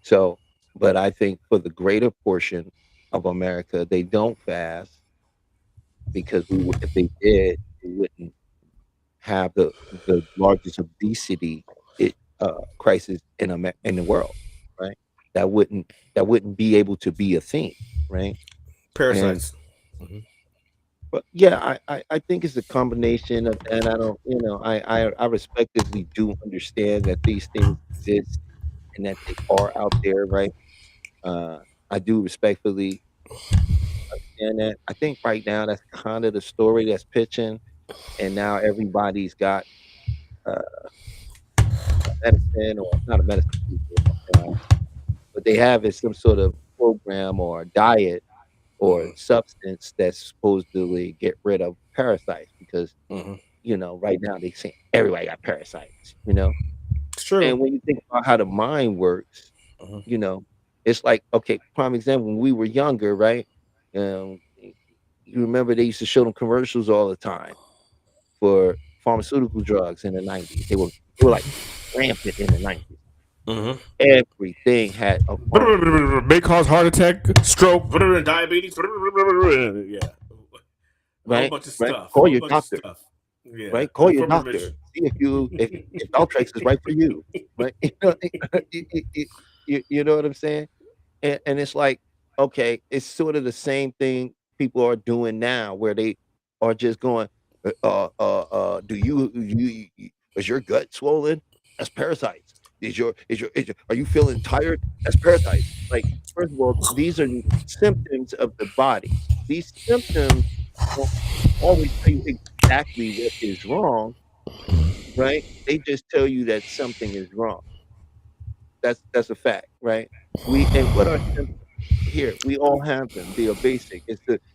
So, but I think for the greater portion of America, they don't fast because if they did, we wouldn't have the largest obesity crisis in the world, right? That wouldn't be able to be a thing, right? And Parasites. Hmm. but yeah, I think it's a combination of that. I don't, I respectively do understand that these things exist and that they are out there, right? Uh, I do respectfully understand that. I think right now that's kind of the story that's pitching, and now everybody's got uh, medicine or not a medicine, what they have is some sort of program or diet or Hmm. substance that's supposedly get rid of parasites because Hmm. right now they say everybody got parasites. It's true. And when you think about how the mind works, Hmm. you know, it's like, okay, prime example, when we were younger, right? You remember they used to show them commercials all the time for pharmaceutical drugs in the 90s. They were like rampant in the 90s. Hmm. Everything had a pharmaceutical, May cause heart attack, stroke, diabetes. Yeah, a whole right? bunch of Right? stuff. A Call whole your bunch of doctor, stuff. Yeah, right? Call your for doctor. permission. See if Valtrex is right for you, right? You, you, you know what I'm saying? And it's like, okay, it's sort of the same thing people are doing now, where they are just going, do is your gut swollen? That's parasites. Are you feeling tired? That's parasites. Like, first of all, these are symptoms of the body. These symptoms don't always tell you exactly what is wrong, right? They just tell you that something is wrong. That's a fact, right? And what are symptoms? Here, we all have them. They are basic.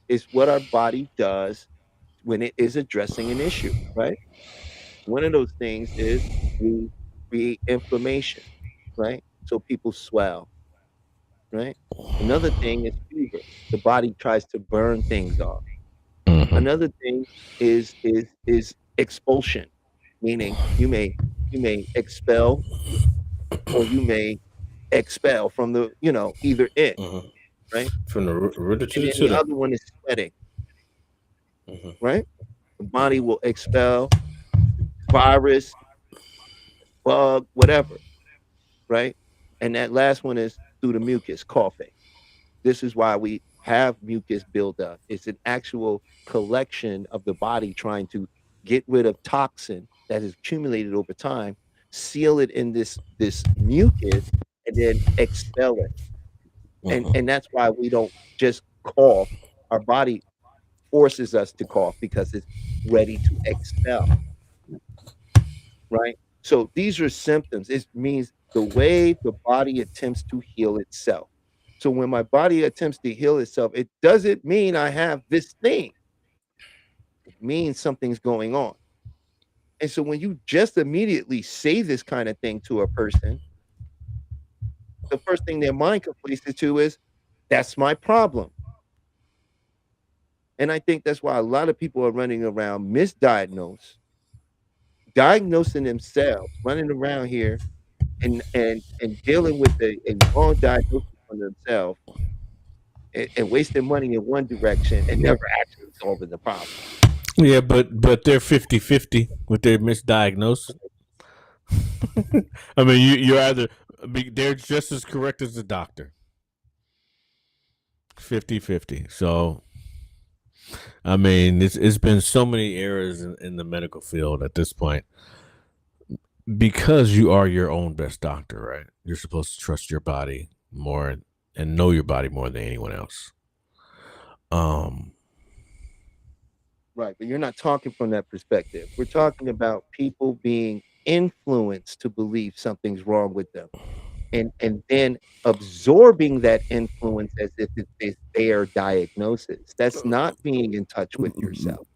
It's what our body does when it is addressing an issue, right? One of those things is we create inflammation, right? So people swell, right? Another thing is fever. The body tries to burn things off. Hmm. Another thing is expulsion, meaning you may expel or you may expel from either end, Hmm. right? From the rooter to And the then the tutor. other one is sweating, Hmm. right? The body will expel virus, bug, whatever, right? And that last one is through the mucus, coughing. This is why we have mucus buildup. It's an actual collection of the body trying to get rid of toxin that has accumulated over time, seal it in this mucus, and then expel it. Hmm. And that's why we don't just cough. Our body forces us to cough because it's ready to expel, right? So these are symptoms. It means the way the body attempts to heal itself. So when my body attempts to heal itself, it doesn't mean I have this thing. means something's going on. And so when you just immediately say this kind of thing to a person, the first thing their mind conflates it to is, that's my problem. And I think that's why a lot of people are running around misdiagnosed, diagnosing themselves, running around here and dealing with a wrong diagnosis on themselves and wasting money in one direction and never actually solving the problem. Yeah, but they're 50-50 with their misdiagnosis. I mean, you're either they're just as correct as the doctor. 50-50. So, I mean, it's been so many errors in the medical field at this point because you are your own best doctor, right? You're supposed to trust your body more and know your body more than anyone else. Right, but you're not talking from that perspective. We're talking about people being influenced to believe something's wrong with them, and then absorbing that influence as if it's their diagnosis. That's not being in touch with yourself.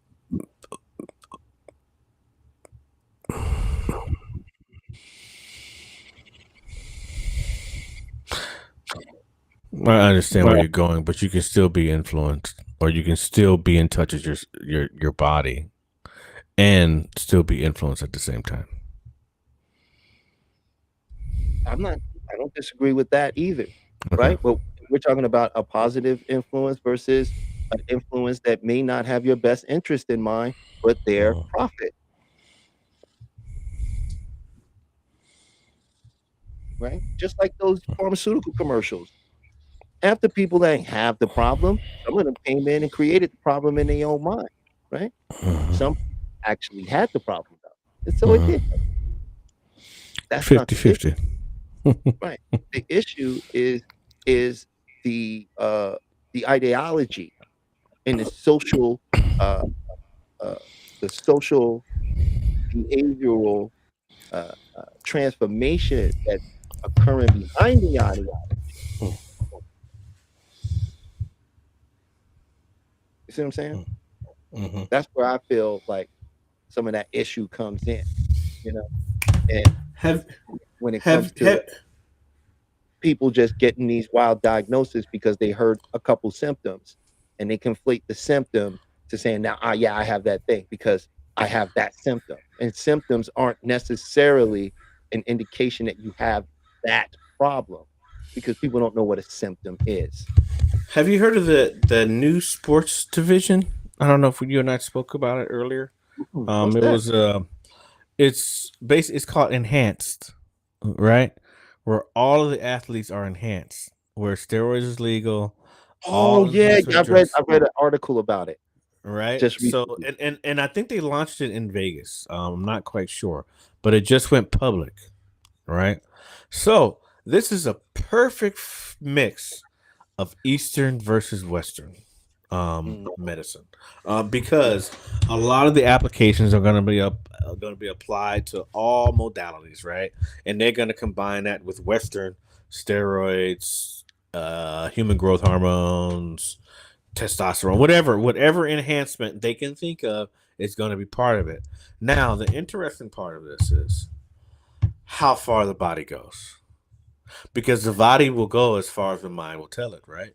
I understand where you're going, but you can still be influenced, or you can still be in touch with your body, and still be influenced at the same time. I don't disagree with that either, Okay. right? But we're talking about a positive influence versus an influence that may not have your best interest in mind, but their profit. Right? Just like those pharmaceutical commercials. After people that have the problem, some of them came in and created the problem in their own mind, right? Some actually had the problem though. And so it did. That's 50-50. Right. The issue is the ideology and the social behavioral transformation that's occurring behind the ideology. You see what I'm saying? Mm-hmm. That's where I feel like some of that issue comes in, you know. And when it comes to people just getting these wild diagnoses because they heard a couple symptoms, and they conflate the symptom to saying, now, yeah, I have that thing because I have that symptom. And symptoms aren't necessarily an indication that you have that problem, because people don't know what a symptom is. Have you heard of the new sports division? I don't know if you and I spoke about it earlier. It's called Enhanced, right? Where all of the athletes are enhanced, where steroids is legal. Oh yeah, I read an article about it. Right. So and I think they launched it in Vegas. I'm not quite sure, but it just went public, right? So this is a perfect mix of Eastern versus Western medicine, because a lot of the applications are going to be applied to all modalities, right? And they're going to combine that with Western steroids, human growth hormones, testosterone, whatever enhancement they can think of is going to be part of it. Now, the interesting part of this is how far the body goes, because the body will go as far as the mind will tell it, right?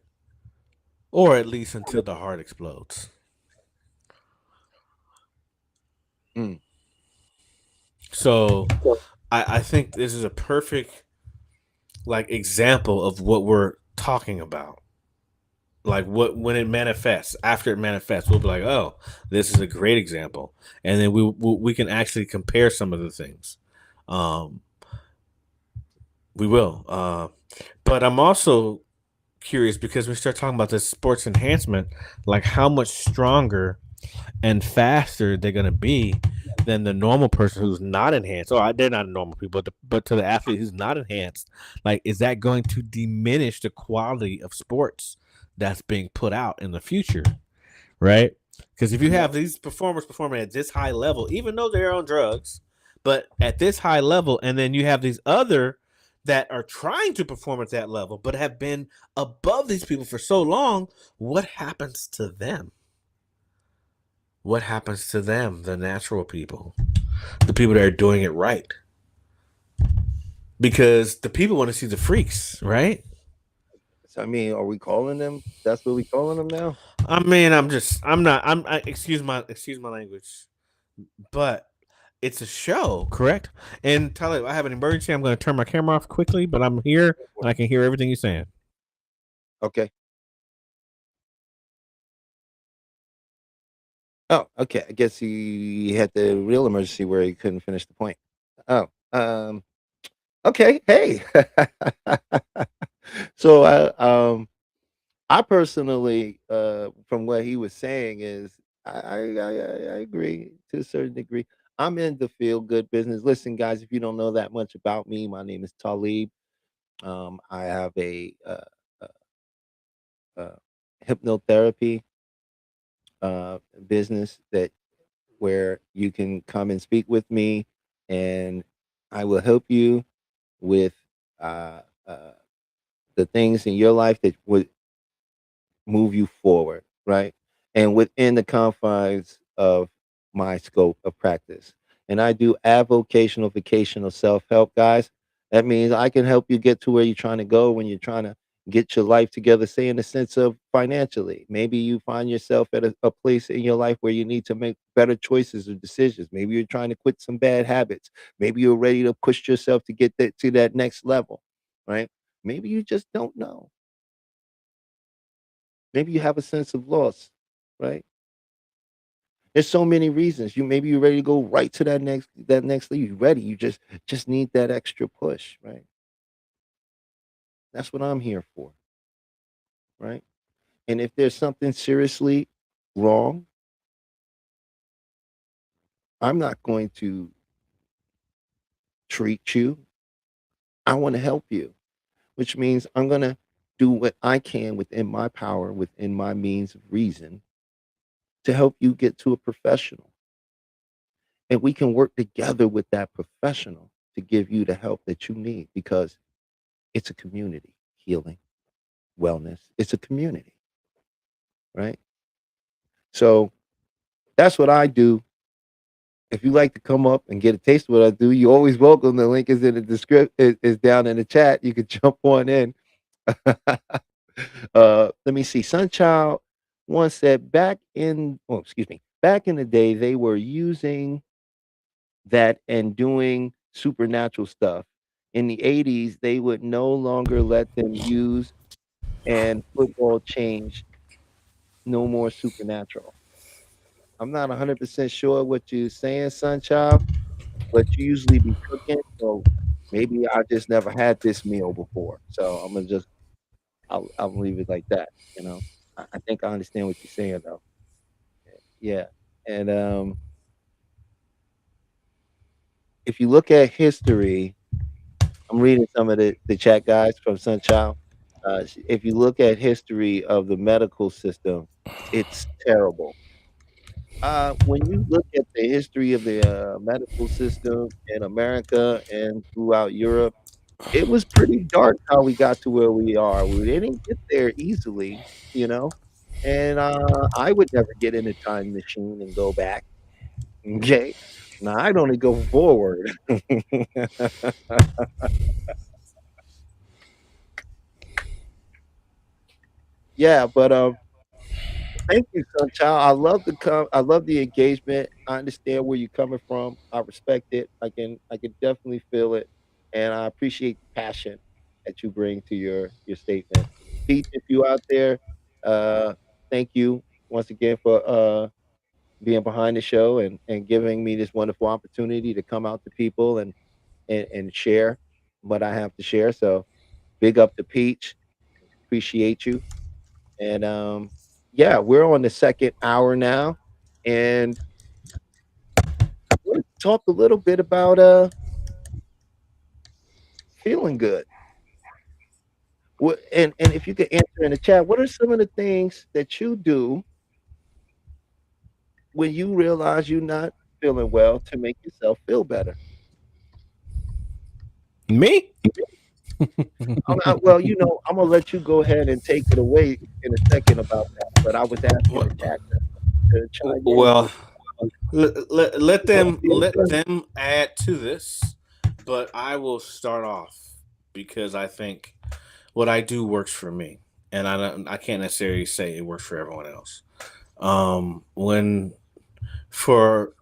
Or at least until the heart explodes. So I think this is a perfect example of what we're talking about. When it manifests, after it manifests, we'll be like, oh, this is a great example. And then we can actually compare some of the things. We will. But I'm also curious, because we start talking about this sports enhancement, like how much stronger and faster they're going to be than the normal person who's not enhanced. They're not normal people, but to the athlete who's not enhanced, is that going to diminish the quality of sports that's being put out in the future, right? Because if you have these performers performing at this high level, even though they're on drugs, but at this high level, and then you have these other that are trying to perform at that level, but have been above these people for so long, what happens to them? what happens to them, the natural people, the people that are doing it right? Because the people want to see the freaks, right? So, I mean, are we calling them? That's what we calling them now? I mean, excuse my language, but it's a show, correct? And Tyler, I have an emergency. I'm going to turn my camera off quickly, but I'm here and I can hear everything you're saying. Okay. Oh, okay. I guess he had the real emergency where he couldn't finish the point. Oh, okay. Hey. So I personally, from what he was saying, is I agree to a certain degree. I'm in the feel good business. Listen, guys, if you don't know that much about me, my name is Talib. I have a uh, hypnotherapy business that where you can come and speak with me, and I will help you with uh, uh, the things in your life that would move you forward, right? And within the confines of my scope of practice. And I do avocational vocational self-help, guys. That means I can help you get to where you're trying to go when you're trying to get your life together, say in the sense of financially. Maybe you find yourself at a place in your life where you need to make better choices or decisions. Maybe you're trying to quit some bad habits. Maybe you're ready to push yourself to get to that next level, right? Maybe you just don't know. Maybe you have a sense of loss, right? There's so many reasons. Maybe you're ready to go right to that next level. You're ready. You just need that extra push, right? That's what I'm here for, right? And if there's something seriously wrong, I'm not going to treat you. I want to help you, which means I'm going to do what I can within my power, within my means of reason to help you get to a professional. And we can work together with that professional to give you the help that you need because it's a community healing, wellness. It's a community, right? So that's what I do. If you like to come up and get a taste of what I do, you're always welcome. The link is in the description, is down in the chat. You can jump on in. Let me see. Sunchild once said back in the day, they were using that and doing supernatural stuff. In the 80s, they would no longer let them use, and football changed. No more supernatural. I'm not 100% sure what you're saying, Sunchild, but you usually be cooking, so maybe I just never had this meal before. So I'm gonna just I'll leave it like that. You know, I think I understand what you're saying though. Yeah, and if you look at history, I'm reading some of the chat guys from Sunchild. If you look at history of the medical system, it's terrible. When you look at the history of the medical system in America and throughout Europe, it was pretty dark how we got to where we are. We didn't get there easily, you know. And I would never get in a time machine and go back. Okay, now I'd only go forward. Yeah, but thank you, Sunchild. I love the engagement. I understand where you're coming from. I respect it. I can definitely feel it, and I appreciate the passion that you bring to your statement. Pete, if you out there, uh, thank you once again for being behind the show and giving me this wonderful opportunity to come out to people and share what I have to share. So big up to Peach. Appreciate you. And yeah, we're on the second hour now, and we'll talk a little bit about feeling good. And if you could answer in the chat, what are some of the things that you do when you realize you're not feeling well to make yourself feel better? Me? Well, I'm gonna let you go ahead and take it away in a second about that. But I was asking the chat. to chime in. Well, let them add to this, but I will start off because I think what I do works for me, and I can't necessarily say it works for everyone else. When for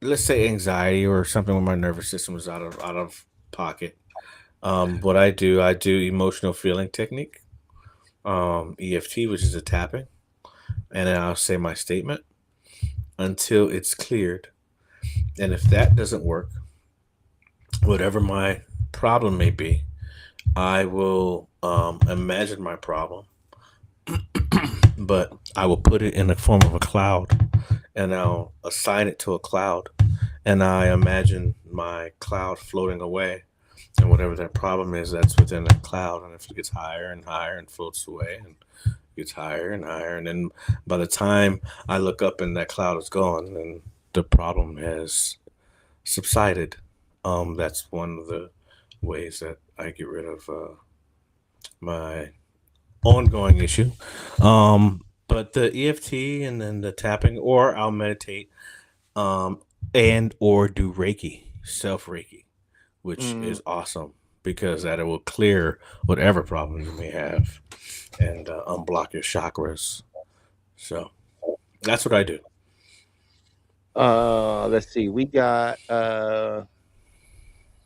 let's say anxiety or something when my nervous system is out of pocket, what I do emotional feeling technique, EFT, which is a tapping, and then I'll say my statement until it's cleared. And if that doesn't work, whatever my problem may be, I will imagine my problem, but I will put it in the form of a cloud and I'll assign it to a cloud. And I imagine my cloud floating away. And whatever that problem is, that's within that cloud. And if it gets higher and higher and floats away and gets higher and higher. And then by the time I look up and that cloud is gone, and the problem has subsided. That's one of the ways that I get rid of my ongoing issue. But the EFT and then the tapping, or I'll meditate, and or do Reiki, self Reiki, which Mm, is awesome because that it will clear whatever problem you may have and unblock your chakras. So that's what I do. let's see. We got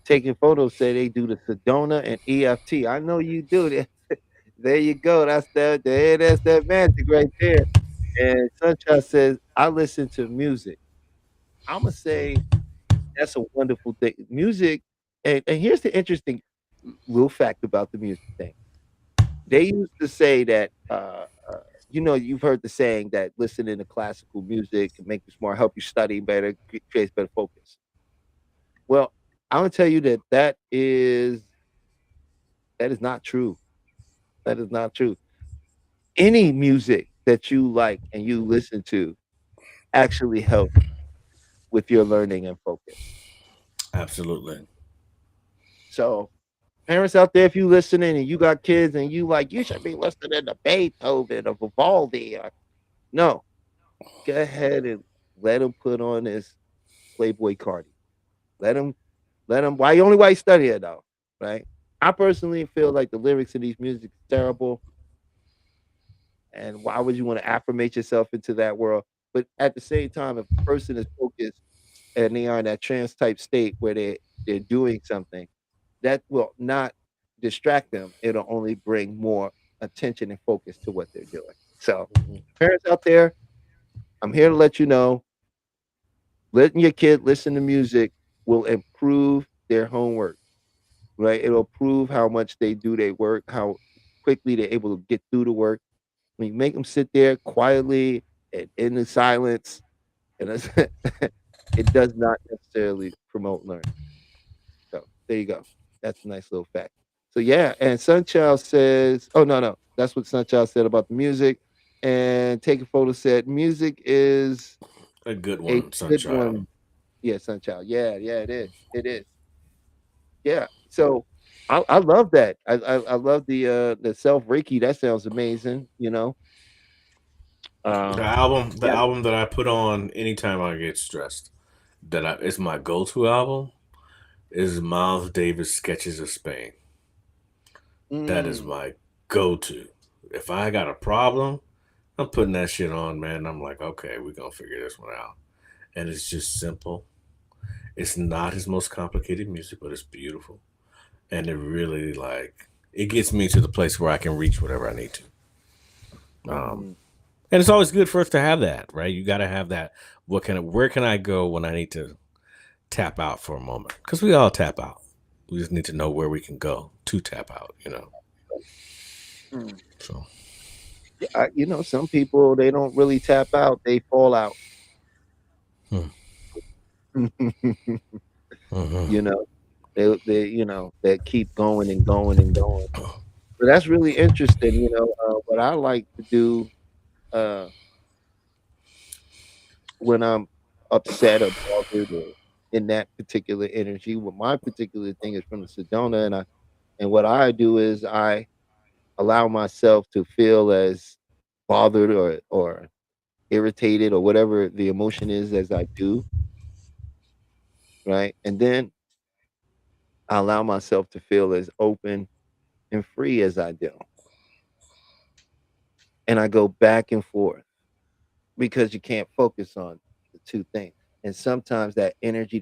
taking photos. Say they do the Sedona and EFT. I know you do that. There you go. That's that magic right there. And Sunshine says, I listen to music. I'm gonna say that's a wonderful thing. Music, and here's the interesting little fact about the music thing. They used to say that, you've heard the saying that listening to classical music can make you smart, help you study better, creates better focus. Well, I'm gonna tell you that is not true. That is not true. Any music that you like and you listen to actually help with your learning and focus. Absolutely. So, parents out there, if you listening and you got kids and you should be listening to Beethoven or Vivaldi. No, go ahead and let them put on this Playboy Cardi. Let them, let them. Why you study it though, right? I personally feel like the lyrics in these music is terrible, and why would you want to affirmate yourself into that world? But at the same time, if a person is focused and they are in that trance type state where they're doing something, that will not distract them. It'll only bring more attention and focus to what they're doing. So, Mhm. parents out there, I'm here to let you know, letting your kid listen to music will improve their homework, right? It'll prove how much they do their work, how quickly they're able to get through the work. When you make them sit there quietly and in the silence, and it does not necessarily promote learning. So there you go. That's a nice little fact. So yeah, and Sunchild says, oh no, no, that's what Sunchild said about the music. And Take a Photo said, music is A good a one, good Sunchild. one. Yeah, Sunchild. Yeah, yeah, it is. It is. Yeah. So I love that. I love the self Reiki. That sounds amazing. The Um, album, the yeah. album that I put on anytime I get stressed, it's my go-to album, is Miles Davis Sketches of Spain. That is Mm, my go-to. If I got a problem, I'm putting that shit on, man. I'm like, okay, we're gonna figure this one out. And it's just simple. It's not his most complicated music, but it's beautiful. And it really it gets me to the place where I can reach whatever I need to. Um, mhm. and it's always good for us to have that, right? You got to have that. Where can I go when I need to tap out for a moment? Because we all tap out. We just need to know where we can go to tap out. Mm. So, Yeah, some people they don't really tap out; they fall out. hmm, you hmm. know, they keep going and going and going. But that's really interesting. What I like to do uh, when I'm upset or bothered or in that particular energy. Well, my particular thing is from the Sedona, and what I do is I allow myself to feel as bothered or irritated or whatever the emotion is as I do, right? And then I allow myself to feel as open and free as I do. And I go back and forth because you can't focus on the two things. And sometimes that energy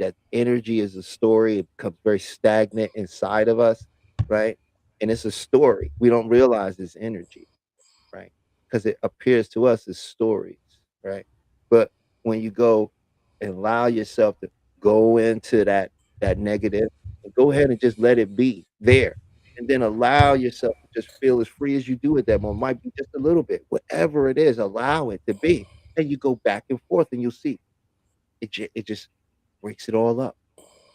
is a story. It becomes very stagnant inside of us, right? And it's a story. We don't realize it's energy, right? Because it appears to us as stories, right? But when you go and allow yourself to go into that negative, and go ahead and just let it be there, and then allow yourself to just feel as free as you do at that moment. Might be just a little bit, whatever it is, allow it to be, and you go back and forth, and you'll see it just breaks it all up,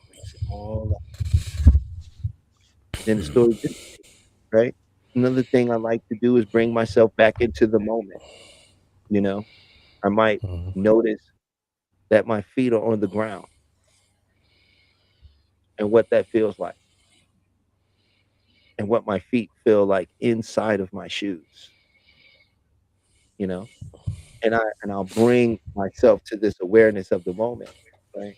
breaks it all up. Then the story, right? Another thing I like to do is bring myself back into the moment. You know, I might Mhm. notice that my feet are on the ground and what that feels like and what my feet feel like inside of my shoes, you know? And I'll bring myself to this awareness of the moment, right?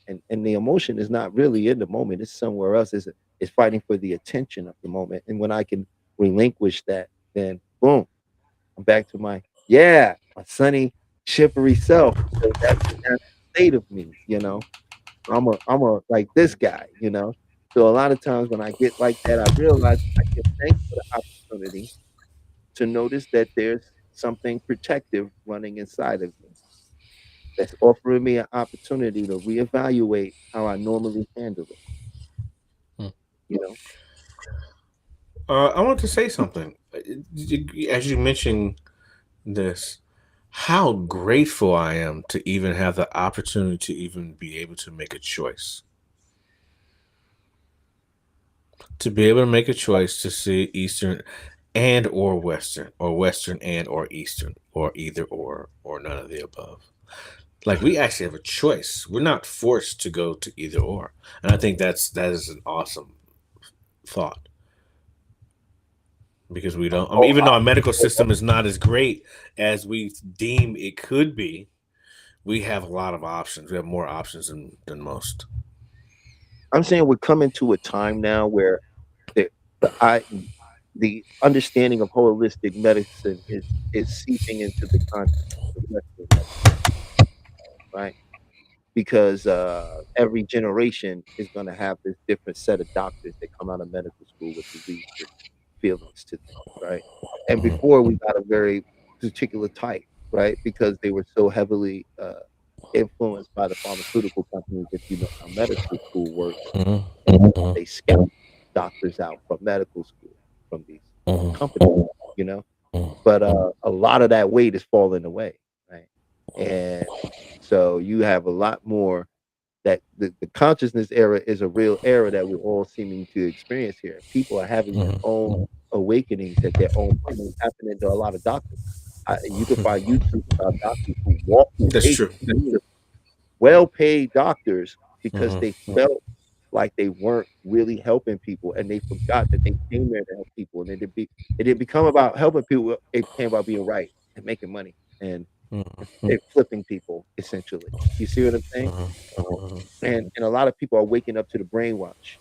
And the emotion is not really in the moment, it's somewhere else. It's fighting for the attention of the moment. And when I can relinquish that, then boom, I'm back to my sunny, chippery self because that's the natural state of me, you know? I'm a like this guy, you know? So a lot of times when I get like that, I realize I give thanks for the opportunity to notice that there's something protective running inside of me that's offering me an opportunity to reevaluate how I normally handle it, Hmm. you know? I want to say something. As you mentioned this, how grateful I am to even have the opportunity to even be able to make a choice. To be able to make a choice to see Eastern and or Western and or Eastern, or either or none of the above. Like we actually have a choice. We're not forced to go to either or. And I think that is an awesome thought because we don't. I mean, Oh, even though our medical system is not as great as we deem it could be, we have a lot of options. We have more options than most. I'm saying we're coming to a time now where the the I the understanding of holistic medicine is seeping into the consciousness of Western medicine, right? Because every generation is going to have this different set of doctors that come out of medical school with beliefs and feelings to them, right? And Mhm. before we got a very particular type, right? Because they were so heavily influenced by the pharmaceutical companies. If you know how medical school works, Mhm. and Mhm. they scout doctors out from medical school from these Mhm. companies, you know. But a lot of that weight is falling away, right? And so you have a lot more that the consciousness era is a real era that we're all seeming to experience here. People are having their Mhm. own awakenings at their own point. It's happening to a lot of doctors. You can find YouTube about doctors who walked That's away true. from careers, well-paid doctors because Mhm. they felt like they weren't really helping people, and they forgot that they came there to help people, and it didn't become about helping people, it became about being right and making money and Mhm. and flipping people, essentially. You see what I'm saying? Mhm. Mhm. And a lot of people are waking up to the brainwash,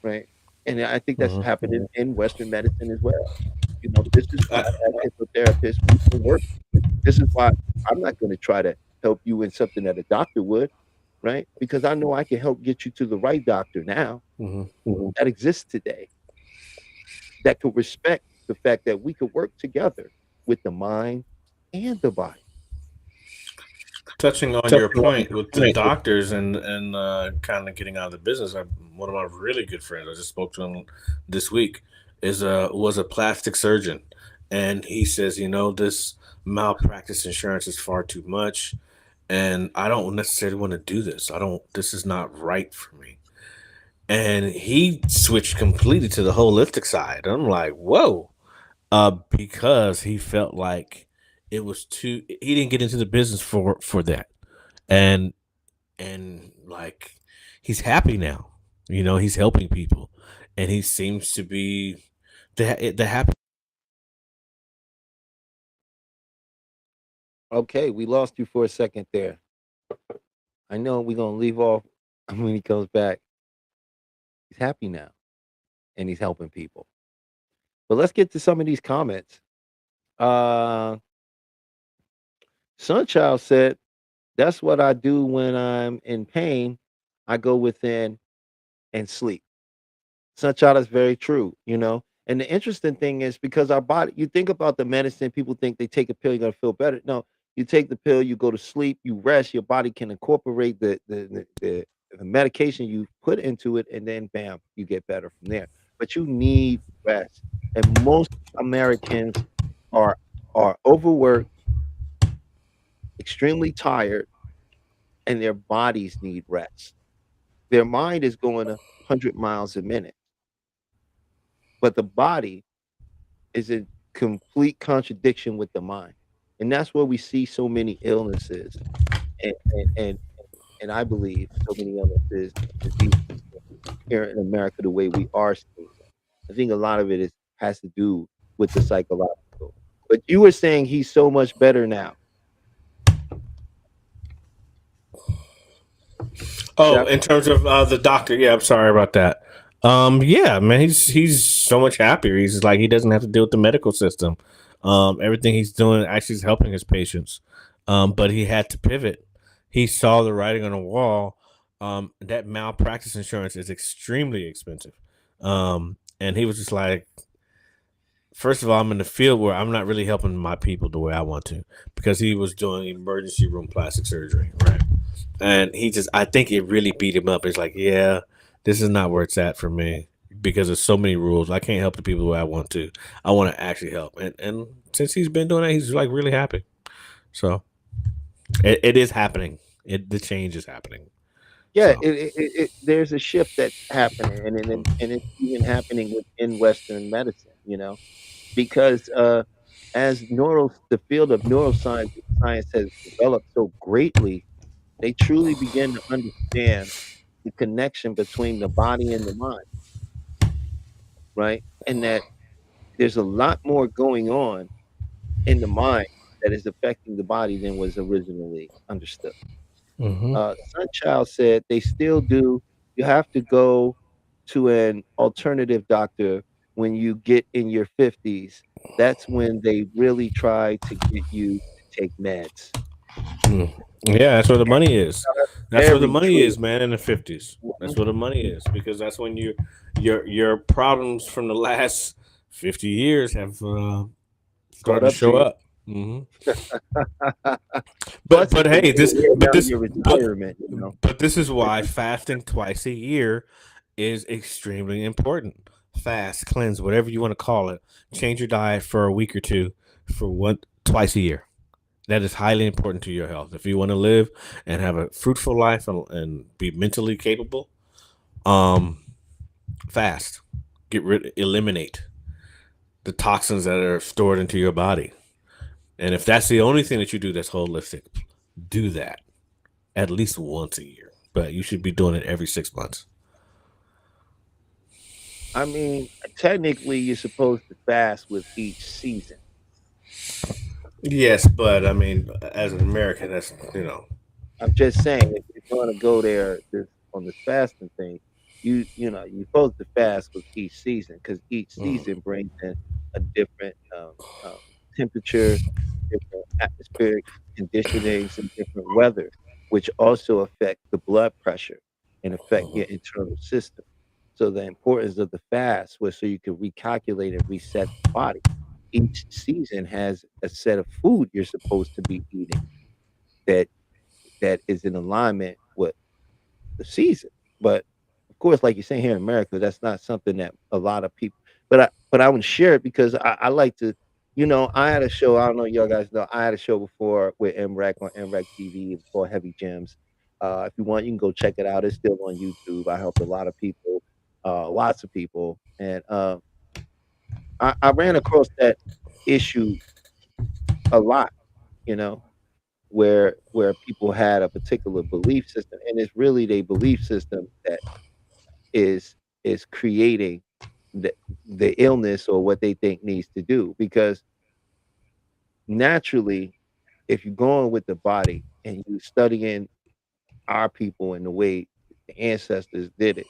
right? And I think that's Mhm. happening in Western medicine as well. You know, this is why I, as hypnotherapists, we can work. This is why I'm not gonna try to help you in something that a doctor would, right? Because I know I can help get you to the right doctor now mhm. that exists today that could respect the fact that we could work together with the mind and the body. Touching on your point with the doctors and kind of getting out of the business, one of my really good friends, I just spoke to him this week, is was a plastic surgeon, and he says, this malpractice insurance is far too much, and I don't necessarily want to do this. I don't. This is not right for me. And he switched completely to the holistic side. I'm like, whoa, because he felt like it was too. He didn't get into the business for that, and like he's happy now. He's helping people, and he seems to be the happy Okay, we lost you for a second there. I know we're gonna leave off when he comes back. He's happy now and he's helping people. But let's get to some of these comments. Uh Sunchild said, "That's what I do when I'm in pain. I go within and sleep." Sunchild is very true, you know. And the interesting thing is because our body, you think about the medicine, people think they take a pill, you're gonna feel better. No, you take the pill, you go to sleep, you rest, your body can incorporate the medication you put into it, and then bam, you get better from there. But you need rest. And most Americans are overworked, extremely tired, and their bodies need rest. Their mind is going 100 miles a minute, but the body is in complete contradiction with the mind. And that's where we see so many illnesses and and and, and I believe so many illnesses and diseases here in America the way we are seeing them. I think a lot of it is has to do with the psychological. But you were saying he's so much better now. Is Oh, that in terms of the doctor, yeah, I'm sorry about that. Yeah, man, he's so much happier. He's like he doesn't have to deal with the medical system. Everything he's doing actually is helping his patients. But he had to pivot. He saw the writing on the wall. That malpractice insurance is extremely expensive. And he was just like, first of all, I'm in the field where I'm not really helping my people the way I want to because he was doing emergency room plastic surgery, right? And he just, I think it really beat him up. It's like, yeah, this is not where it's at for me because there's so many rules. I can't help the people the way I want to. I want to actually help. And since he's been doing that, he's like really happy. So it is happening. The change is happening. yeah, So there's a shift that's happening and it's even happening within Western medicine, you know, because as the field of neuroscience science has developed so greatly, they truly begin to understand the connection between the body and the mind, right? And that there's a lot more going on in the mind that is affecting the body than was originally understood. hmm Sunchild said they still do. You have to go to an alternative doctor when you get in your 50s. That's when they really try to get you to take meds. yeah, that's where the money is. That's where the Very money true. is, man. In the 50s, that's Mhm. where the money is because that's when your problems from the last 50 years have Caught started to up to show you. up. hmm Plus, But it's a hey, way to this wear but down this your but retirement, you know. but this is why fasting twice a year is extremely important. Fast, cleanse, whatever you want to call it. Change your diet for a week or two for one twice a year. That is highly important to your health. If you want to live and have a fruitful life and be mentally capable, um, fast. Eliminate the toxins that are stored into your body. And if that's the only thing that you do that's holistic, do that at least once a year. But you should be doing it every 6 months. I mean, technically, you're supposed to fast with each season. Yes, but I mean, as an American, that's I'm just saying, if you're going to go there on this fasting thing, you're supposed to fast with each season because each season brings in a different um, temperature, different atmospheric conditionings, and different weather, which also affect the blood pressure and affect your internal system. So the importance of the fast was so you can recalculate and reset the body. Each season has a set of food you're supposed to be eating that is in alignment with the season. But of course, like you're saying here in America, that's not something that a lot of people. But I would share it because I like to. I had a show. I don't know y'all guys know. I had a show before with MREC on MREC TV called Heavy Gems. If you want, you can go check it out. It's still on YouTube. I helped a lot of people, lots of people, and I ran across that issue a lot. You know, where people had a particular belief system, and it's really their belief system that is creating the illness or what they think needs to do. Because naturally, if you're going with the body and you're studying our people and the way the ancestors did it,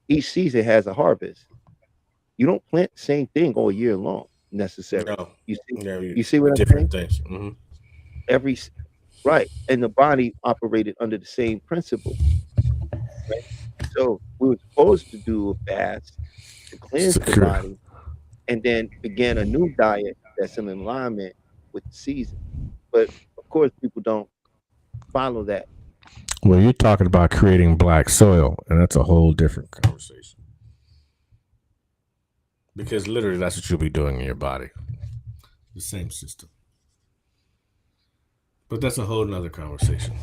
each season has a harvest. You don't plant the same thing all year long necessarily. No, You see, yeah, you see what I'm saying? different things. Every right, and the body operated under the same principle, right? So we were supposed to do a fast to cleanse the Secure. body, and then begin a new diet that's in alignment with the season. But of course, people don't follow that. Well, you're talking about creating black soil, and that's a whole different conversation. Because literally, that's what you'll be doing in your body. The same system. But that's a whole nother conversation.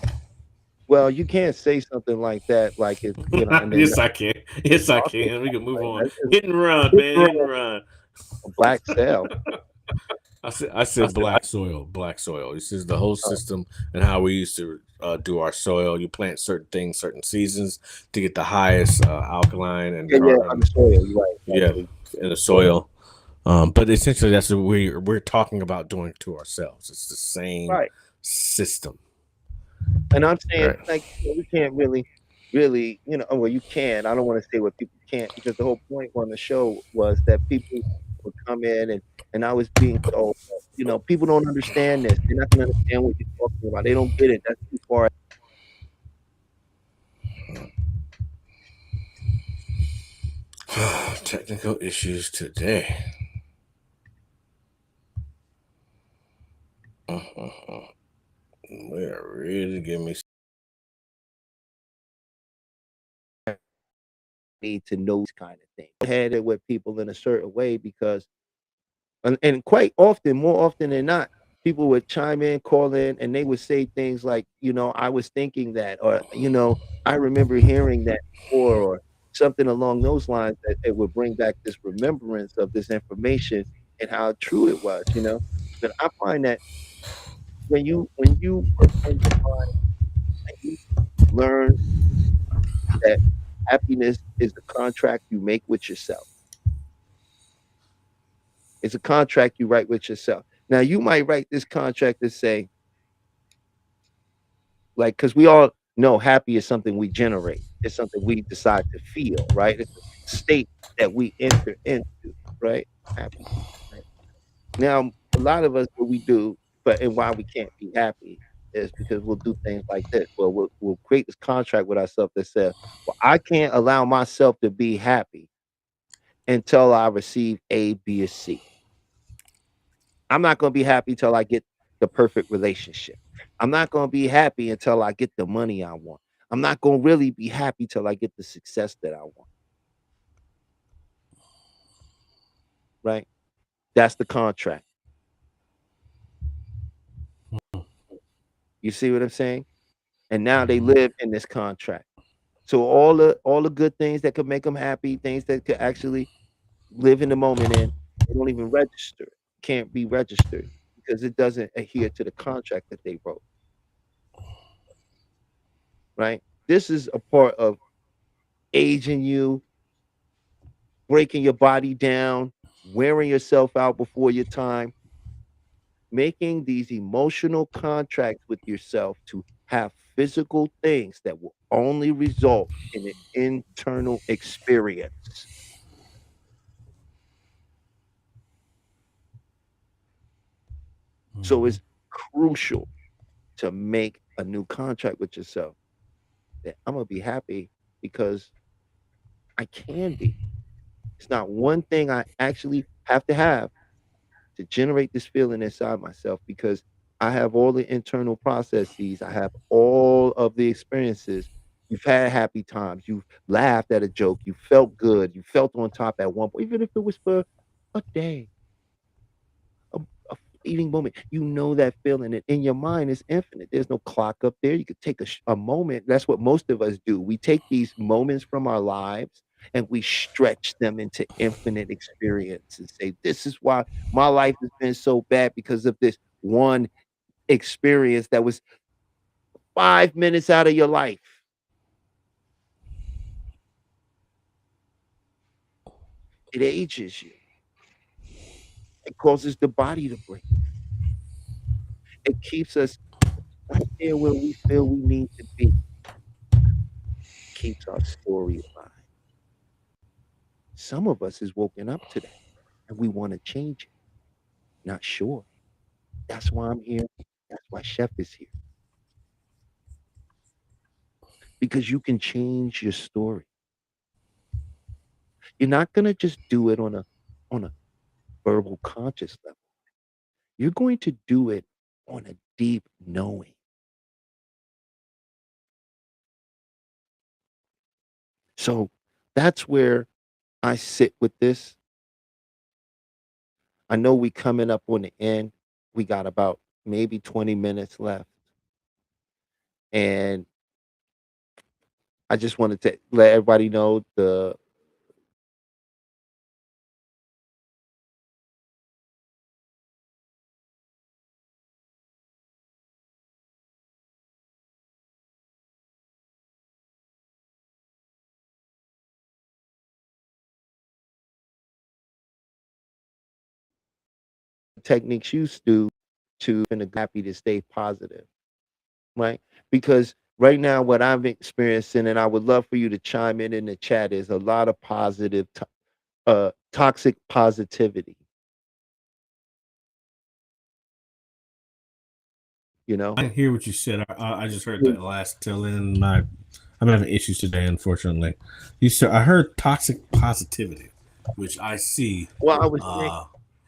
Well, you can't say something like that, like it's and then Yes, I can. Yes, I can. We can move like, on. that's just Hit and run, man. Hit and run. a black cell. I said black soil. Black soil. This is the whole system and how we used to do our soil. You plant certain things, certain seasons to get the highest alkaline and Yeah, on the soil. You're right. yeah, in the soil. But essentially, that's what we're talking about doing to ourselves. It's the same Right. system. And I'm saying, Right. like, we can't really, well, you can. I don't want to say what people can't, because the whole point on the show was that people would come in and I was being told, people don't understand this. They're not going to understand what you're talking about. They don't get it. That's too far. Technical issues today. We are really giving me. Need to know this kind of thing. I had it with people in a certain way because, and quite often, more often than not, people would chime in, call in, and they would say things like, I was thinking that, or, I remember hearing that before, or something along those lines, that it would bring back this remembrance of this information and how true it was, But I find that when you work on your mind and you learn that happiness is the contract you make with yourself. It's a contract you write with yourself. Now, you might write this contract to say, like, because we all know happy is something we generate. It's something we decide to feel, right? It's a state that we enter into, right? Happy. Right? Now, a lot of us, what we do, and why we can't be happy is because we'll do things like this. Well, we'll create this contract with ourselves that says, well, I can't allow myself to be happy until I receive A, B, or C. I'm not going to be happy until I get the perfect relationship. I'm not going to be happy until I get the money I want. I'm not going to really be happy till I get the success that I want. Right? That's the contract. You see what I'm saying? And now they live in this contract. So all the good things that could make them happy, things that could actually live in the moment in, they don't even register. Can't be registered because it doesn't adhere to the contract that they wrote. Right? This is a part of aging you, breaking your body down, wearing yourself out before your time, making these emotional contracts with yourself to have physical things that will only result in an internal experience. So it's crucial to make a new contract with yourself that I'm going to be happy because I can be. It's not one thing I actually have to generate this feeling inside myself because I have all the internal processes. I have all of the experiences. You've had happy times. You've laughed at a joke. You felt good. You felt on top at one point, even if it was for a day, a fleeting moment. You know that feeling. And in your mind, it's infinite. There's no clock up there. You could take a moment. That's what most of us do. We take these moments from our lives and we stretch them into infinite experience and say, this is why my life has been so bad because of this one experience that was 5 minutes out of your life. It ages you. It causes the body to break. It keeps us right there where we feel we need to be. Keeps our story alive. Some of us is woken up to that, and we want to change it. Not sure. That's why I'm here. That's why Chef is here. Because you can change your story. You're not gonna just do it on a verbal conscious level. You're going to do it on a deep knowing. So that's where I sit with this. I know we coming up on the end. We got about maybe 20 minutes left. And I just wanted to let everybody know the techniques you do to and happy to stay positive, right? Because right now, what I'm experiencing, and I would love for you to chime in the chat, is a lot of toxic positivity. You know, I didn't hear what you said. I just heard that last tail end. I'm having issues today, unfortunately. You said I heard toxic positivity, which I see well, I was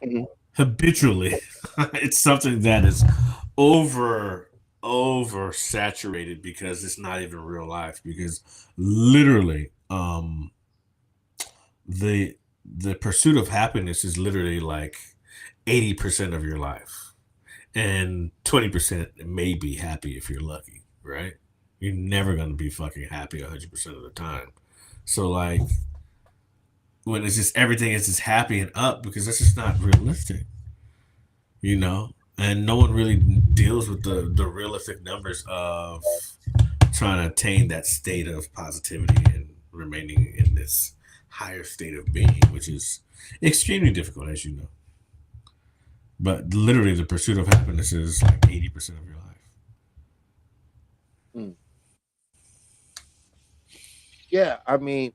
saying, habitually. It's something that is over saturated because it's not even real life. Because literally, the pursuit of happiness is literally like 80% of your life, and 20% may be happy if you're lucky, right? You're never going to be fucking happy 100% of the time. So like when it's just everything is just happy and up, because that's just not realistic, you know? And no one really deals with the realistic numbers of trying to attain that state of positivity and remaining in this higher state of being, which is extremely difficult, as you know. But literally, the pursuit of happiness is like 80% of your life. Yeah, I mean,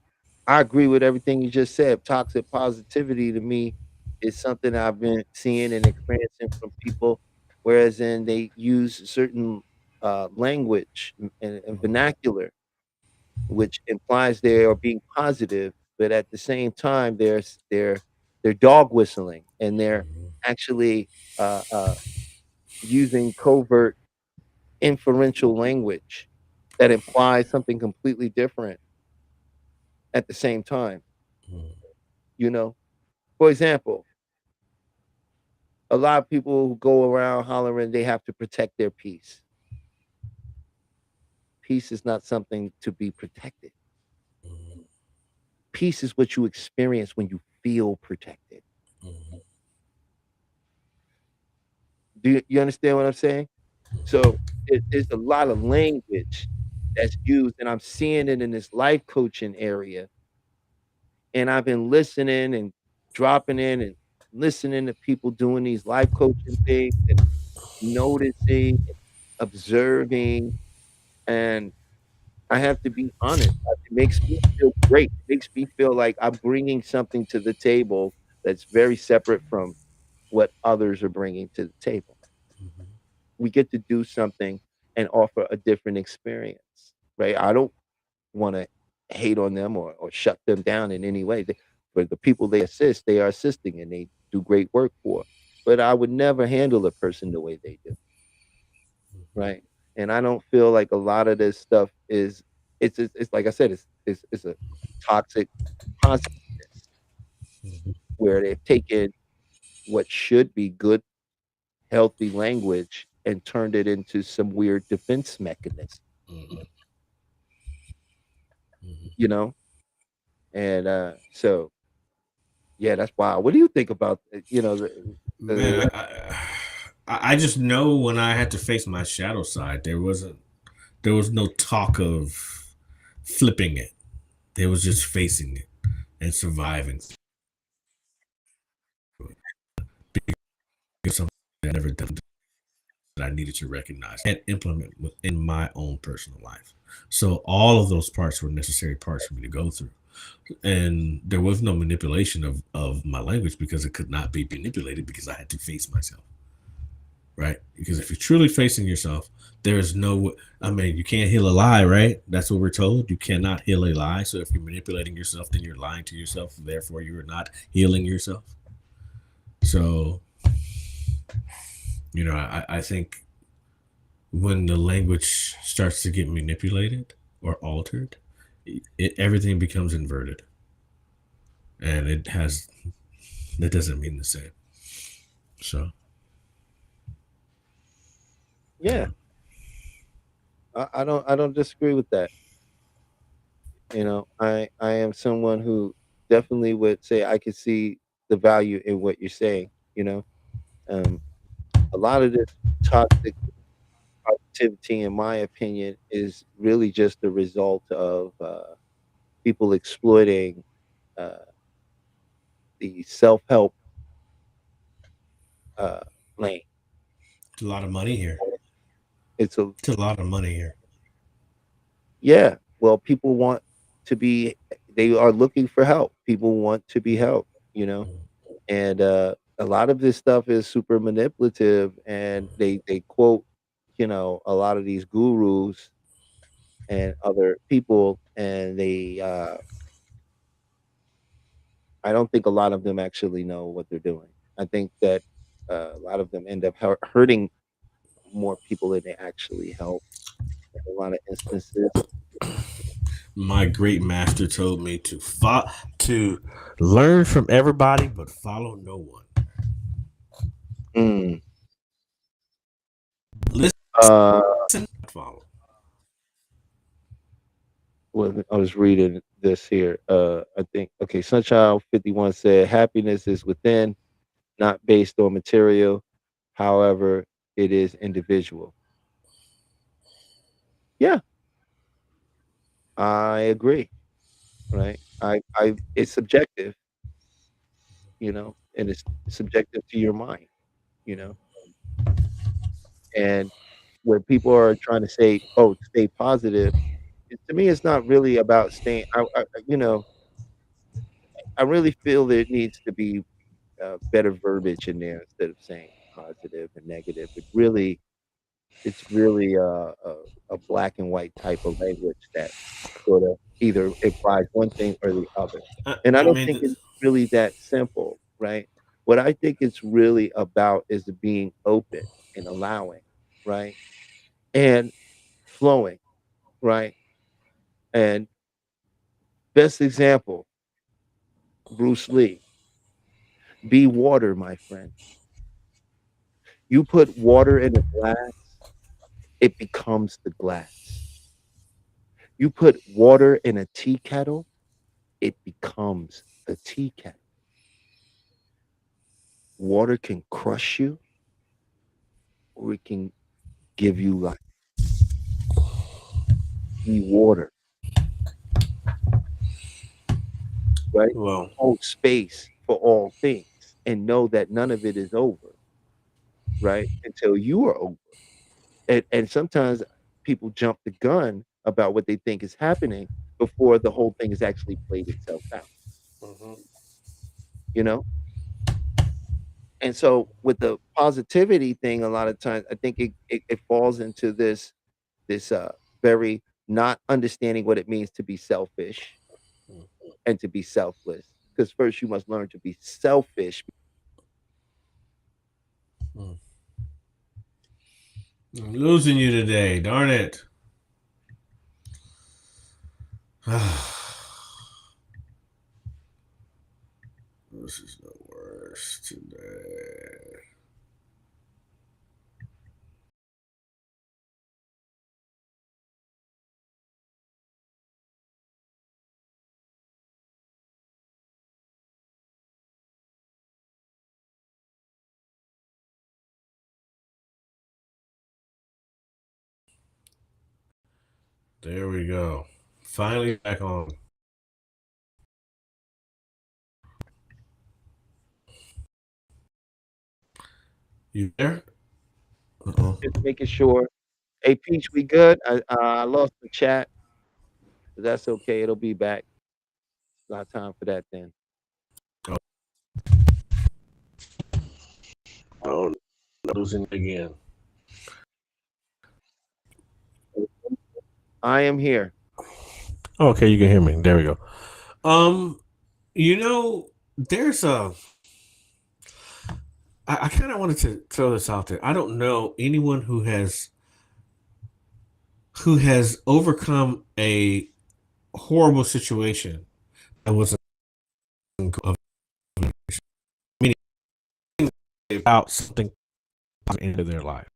I agree with everything you just said. Toxic positivity to me is something I've been seeing and experiencing from people, whereas in they use certain language and vernacular, which implies they are being positive, but at the same time, they're dog whistling and they're actually using covert inferential language that implies something completely different at the same time. You know, for example, a lot of people who go around hollering they have to protect their peace. Peace is not something to be protected. Peace is what you experience when you feel protected. Do you understand what I'm saying? So there's a lot of language that's used, and I'm seeing it in this life coaching area. And I've been listening and dropping in and listening to people doing these life coaching things and noticing, observing, and I have to be honest. It makes me feel great. It makes me feel like I'm bringing something to the table that's very separate from what others are bringing to the table. We get to do something and offer a different experience, right? I don't want to hate on them or shut them down in any way. For the people they assist, they are assisting and they do great work for. But I would never handle a person the way they do, right? And I don't feel like a lot of this stuff is it's like I said, it's a toxic positiveness where they've taken what should be good, healthy language and turned it into some weird defense mechanism, you know? And so yeah, that's wild. What do you think about Man, I just know when I had to face my shadow side, there was no talk of flipping it. There was just facing it and surviving. Because something I never done that I needed to recognize and implement within my own personal life. So all of those parts were necessary parts for me to go through. And there was no manipulation of my language because it could not be manipulated because I had to face myself. Right? Because if you're truly facing yourself, there is no, I mean, you can't heal a lie, right? That's what we're told. You cannot heal a lie. So if you're manipulating yourself, then you're lying to yourself. Therefore, you are not healing yourself. So, I think when the language starts to get manipulated or altered, everything becomes inverted. And that doesn't mean the same. So, Yeah, I don't disagree with that. I am someone who definitely would say I could see the value in what you're saying. Um, a lot of this toxic positivity, in my opinion, is really just the result of people exploiting uh, the self-help uh, lane. it's a lot of money here. It's a It's a lot of money here. Yeah. Well, people want to be. They are looking for help. People want to be helped. And a lot of this stuff is super manipulative, and they quote a lot of these gurus and other people, and I don't think a lot of them actually know what they're doing. I think that a lot of them end up hurting more people than they actually help in a lot of instances. My great master told me to learn from everybody but follow no one. Mm. Listen, Uh, not follow. Well, I was reading this here. I think okay, Sunchild 51 said happiness is within, not based on material. However, it is individual. Yeah, I agree. Right. I it's subjective, and it's subjective to your mind, you know. And when people are trying to say, "Oh, stay positive," to me, it's not really about staying. I really feel there needs to be better verbiage in there instead of saying positive and negative. It's really a black and white type of language that sort of either implies one thing or the other. And I I don't mean, think it's really that simple, right? What I think it's really about is being open and allowing, right? And flowing, right? And best example, Bruce Lee, be water, my friend. You put water in a glass, it becomes the glass. You put water in a tea kettle, it becomes the tea kettle. Water can crush you or it can give you life. Be water, right? Well, Hold space for all things and know that none of it is over, right? Until you are over. And sometimes people jump the gun about what they think is happening before the whole thing has actually played itself out, mhm. you know? And so with the positivity thing, a lot of times I think it falls into this very not understanding what it means to be selfish and to be selfless. Because first you must learn to be selfish. mm, I'm losing you today. Darn it. This is the worst today. There we go. Finally back on. You there? Uh-oh. Just making sure. Hey, Peach, we good? I lost the chat, but that's okay. It'll be back. Not time for that then. Oh, losing again. I am here. Okay, you can hear me. There we go. You know, there's a. I kind of wanted to throw this out there. I don't know anyone who has overcome a horrible situation that was about something into their life.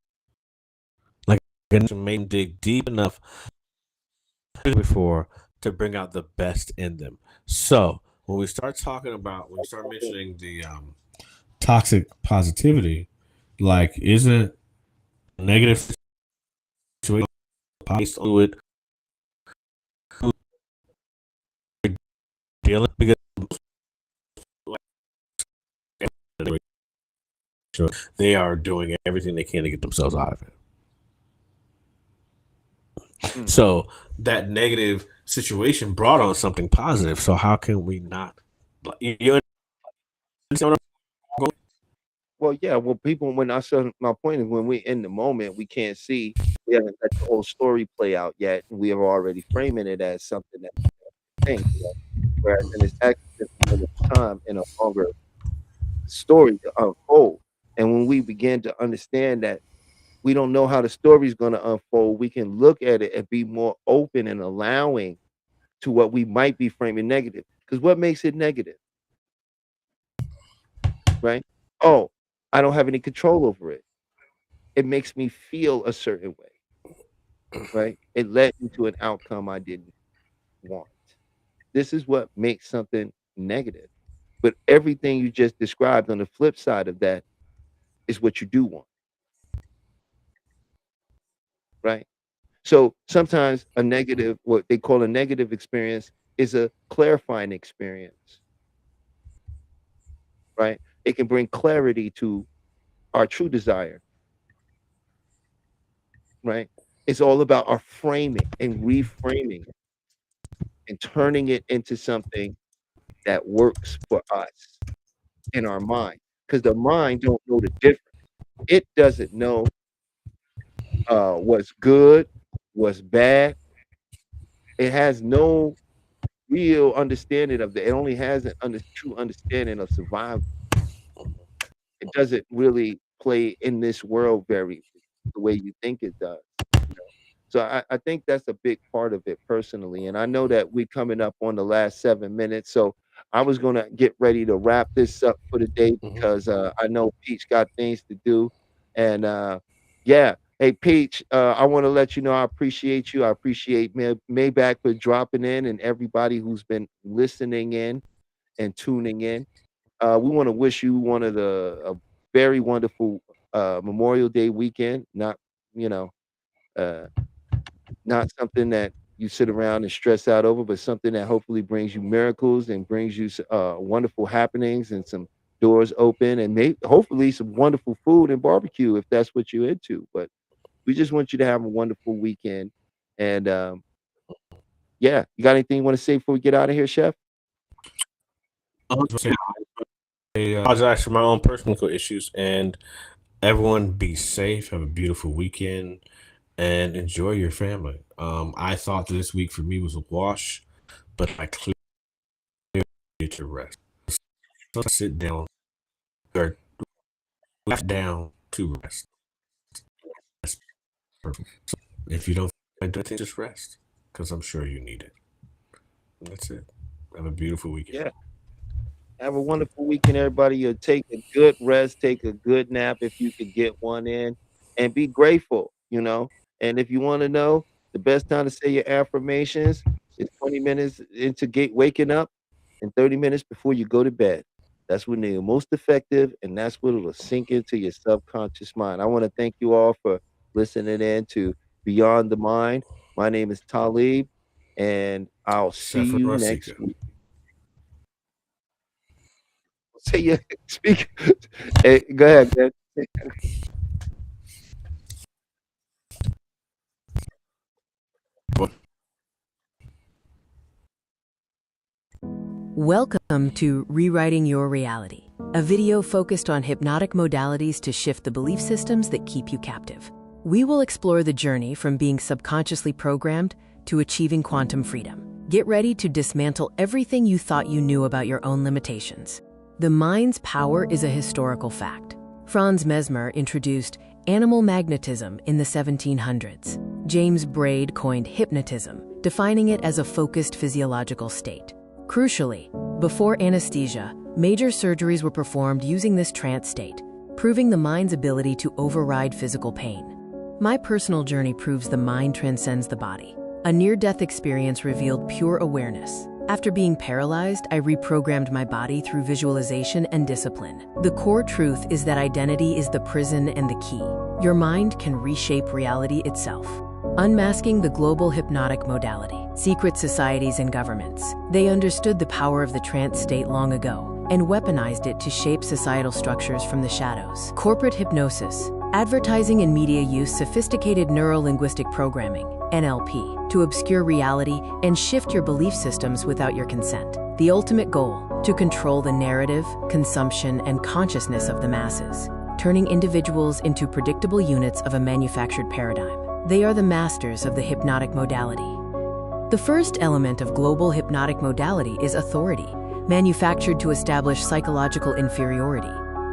Like, and made dig deep enough before to bring out the best in them. So when we start mentioning the toxic positivity, like, isn't negative situation based on it dealing because they are doing everything they can to get themselves out of it. So that negative situation brought on something positive. So how can we not? Well, yeah. Well, people, when I said my point is when we're in the moment, we can't see. We haven't let the whole story play out yet. We are already framing it as something that thing. Whereas in this actually just a moment of time in a longer story to unfold. And when we begin to understand that we don't know how the story is going to unfold, we can look at it and be more open and allowing to what we might be framing negative. Because what makes it negative? Right? Oh, I don't have any control over it. It makes me feel a certain way. Right? It led me to an outcome I didn't want. This is what makes something negative. But everything you just described on the flip side of that is what you do want. Right? So sometimes a negative, what they call a negative experience, is a clarifying experience. Right? It can bring clarity to our true desire. Right? It's all about our framing and reframing it and turning it into something that works for us in our mind. Because the mind don't know the difference. It doesn't know what's good, what's bad. It has no real understanding of that. It only has a true understanding of survival. It doesn't really play in this world very the way you think it does. You know? So I think that's a big part of it personally. And I know that we're coming up on the last 7 minutes. So I was gonna get ready to wrap this up for the day because I know Peach got things to do. And yeah. Hey Peach, I want to let you know I appreciate you. I appreciate Maybach for dropping in and everybody who's been listening in and tuning in. We want to wish you one of a very wonderful Memorial Day weekend. Not, you know, uh, not something that you sit around and stress out over, but something that hopefully brings you miracles and brings you wonderful happenings and some doors open and hopefully some wonderful food and barbecue if that's what you're into. But we just want you to have a wonderful weekend. And yeah, you got anything you want to say before we get out of here, Chef? I apologize for my own personal issues, and everyone be safe, have a beautiful weekend, and enjoy your family. I thought this week for me was a wash, but I clearly need to rest. So sit down or left down to rest. That's perfect. So if you don't do anything, just rest, because I'm sure you need it. That's it. Have a beautiful weekend. Yeah. Have a wonderful weekend, everybody. You'll take a good rest, take a good nap if you could get one in, and be grateful, you know. And if you want to know, the best time to say your affirmations is 20 minutes into waking up and 30 minutes before you go to bed. That's when they're most effective, and that's what it'll sink into your subconscious mind. I want to thank you all for listening in to Beyond the Mind. My name is Talib, and I'll see you next week. Say you speak. Hey, go ahead, man. Welcome to Rewriting Your Reality, a video focused on hypnotic modalities to shift the belief systems that keep you captive. We will explore the journey from being subconsciously programmed to achieving quantum freedom. Get ready to dismantle everything you thought you knew about your own limitations. The mind's power is a historical fact. Franz Mesmer introduced animal magnetism in the 1700s. James Braid coined hypnotism, defining it as a focused physiological state. Crucially, before anesthesia, major surgeries were performed using this trance state, proving the mind's ability to override physical pain. My personal journey proves the mind transcends the body. A near-death experience revealed pure awareness. After being paralyzed, I reprogrammed my body through visualization and discipline. The core truth is that identity is the prison and the key. Your mind can reshape reality itself. Unmasking the global hypnotic modality. Secret societies and governments. They understood the power of the trance state long ago and weaponized it to shape societal structures from the shadows. Corporate hypnosis. Advertising and media use sophisticated neuro-linguistic programming, NLP, to obscure reality and shift your belief systems without your consent. The ultimate goal, to control the narrative, consumption, and consciousness of the masses, turning individuals into predictable units of a manufactured paradigm. They are the masters of the hypnotic modality. The first element of global hypnotic modality is authority, manufactured to establish psychological inferiority.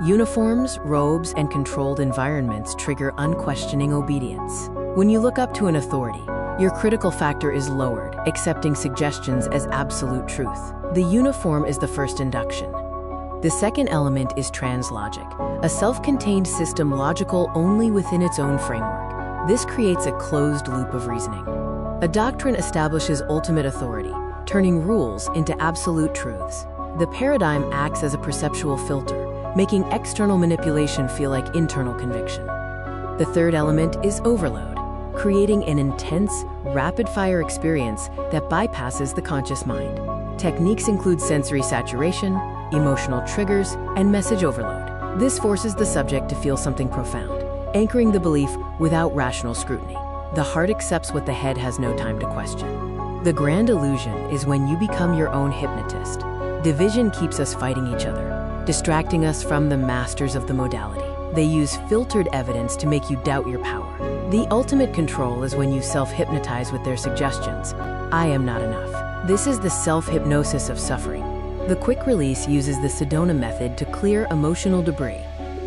Uniforms, robes, and controlled environments trigger unquestioning obedience. When you look up to an authority, your critical factor is lowered, accepting suggestions as absolute truth. The uniform is the first induction. The second element is translogic, a self-contained system logical only within its own framework. This creates a closed loop of reasoning. A doctrine establishes ultimate authority, turning rules into absolute truths. The paradigm acts as a perceptual filter, making external manipulation feel like internal conviction. The third element is overload, creating an intense, rapid-fire experience that bypasses the conscious mind. Techniques include sensory saturation, emotional triggers, and message overload. This forces the subject to feel something profound, anchoring the belief without rational scrutiny. The heart accepts what the head has no time to question. The grand illusion is when you become your own hypnotist. Division keeps us fighting each other, distracting us from the masters of the modality. They use filtered evidence to make you doubt your power. The ultimate control is when you self-hypnotize with their suggestions. I am not enough. This is the self-hypnosis of suffering. The quick release uses the Sedona method to clear emotional debris.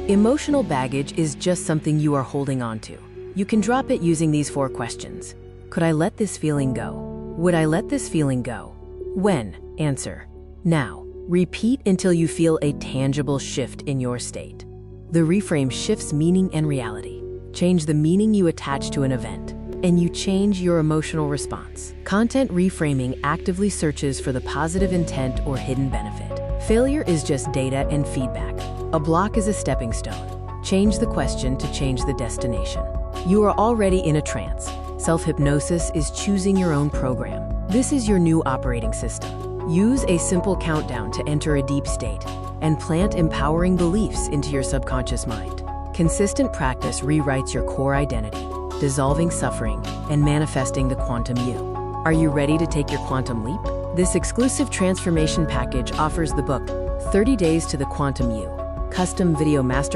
Emotional baggage is just something you are holding on to. You can drop it using these 4 questions. Could I let this feeling go? Would I let this feeling go? When? Answer: now. Repeat until you feel a tangible shift in your state. The reframe shifts meaning and reality. Change the meaning you attach to an event, and you change your emotional response. Content reframing actively searches for the positive intent or hidden benefit. Failure is just data and feedback. A block is a stepping stone. Change the question to change the destination. You are already in a trance. Self-hypnosis is choosing your own program. This is your new operating system. Use a simple countdown to enter a deep state and plant empowering beliefs into your subconscious mind. Consistent practice rewrites your core identity, dissolving suffering and manifesting the quantum you. Are you ready to take your quantum leap? This exclusive transformation package offers the book 30 Days to the Quantum You, custom video master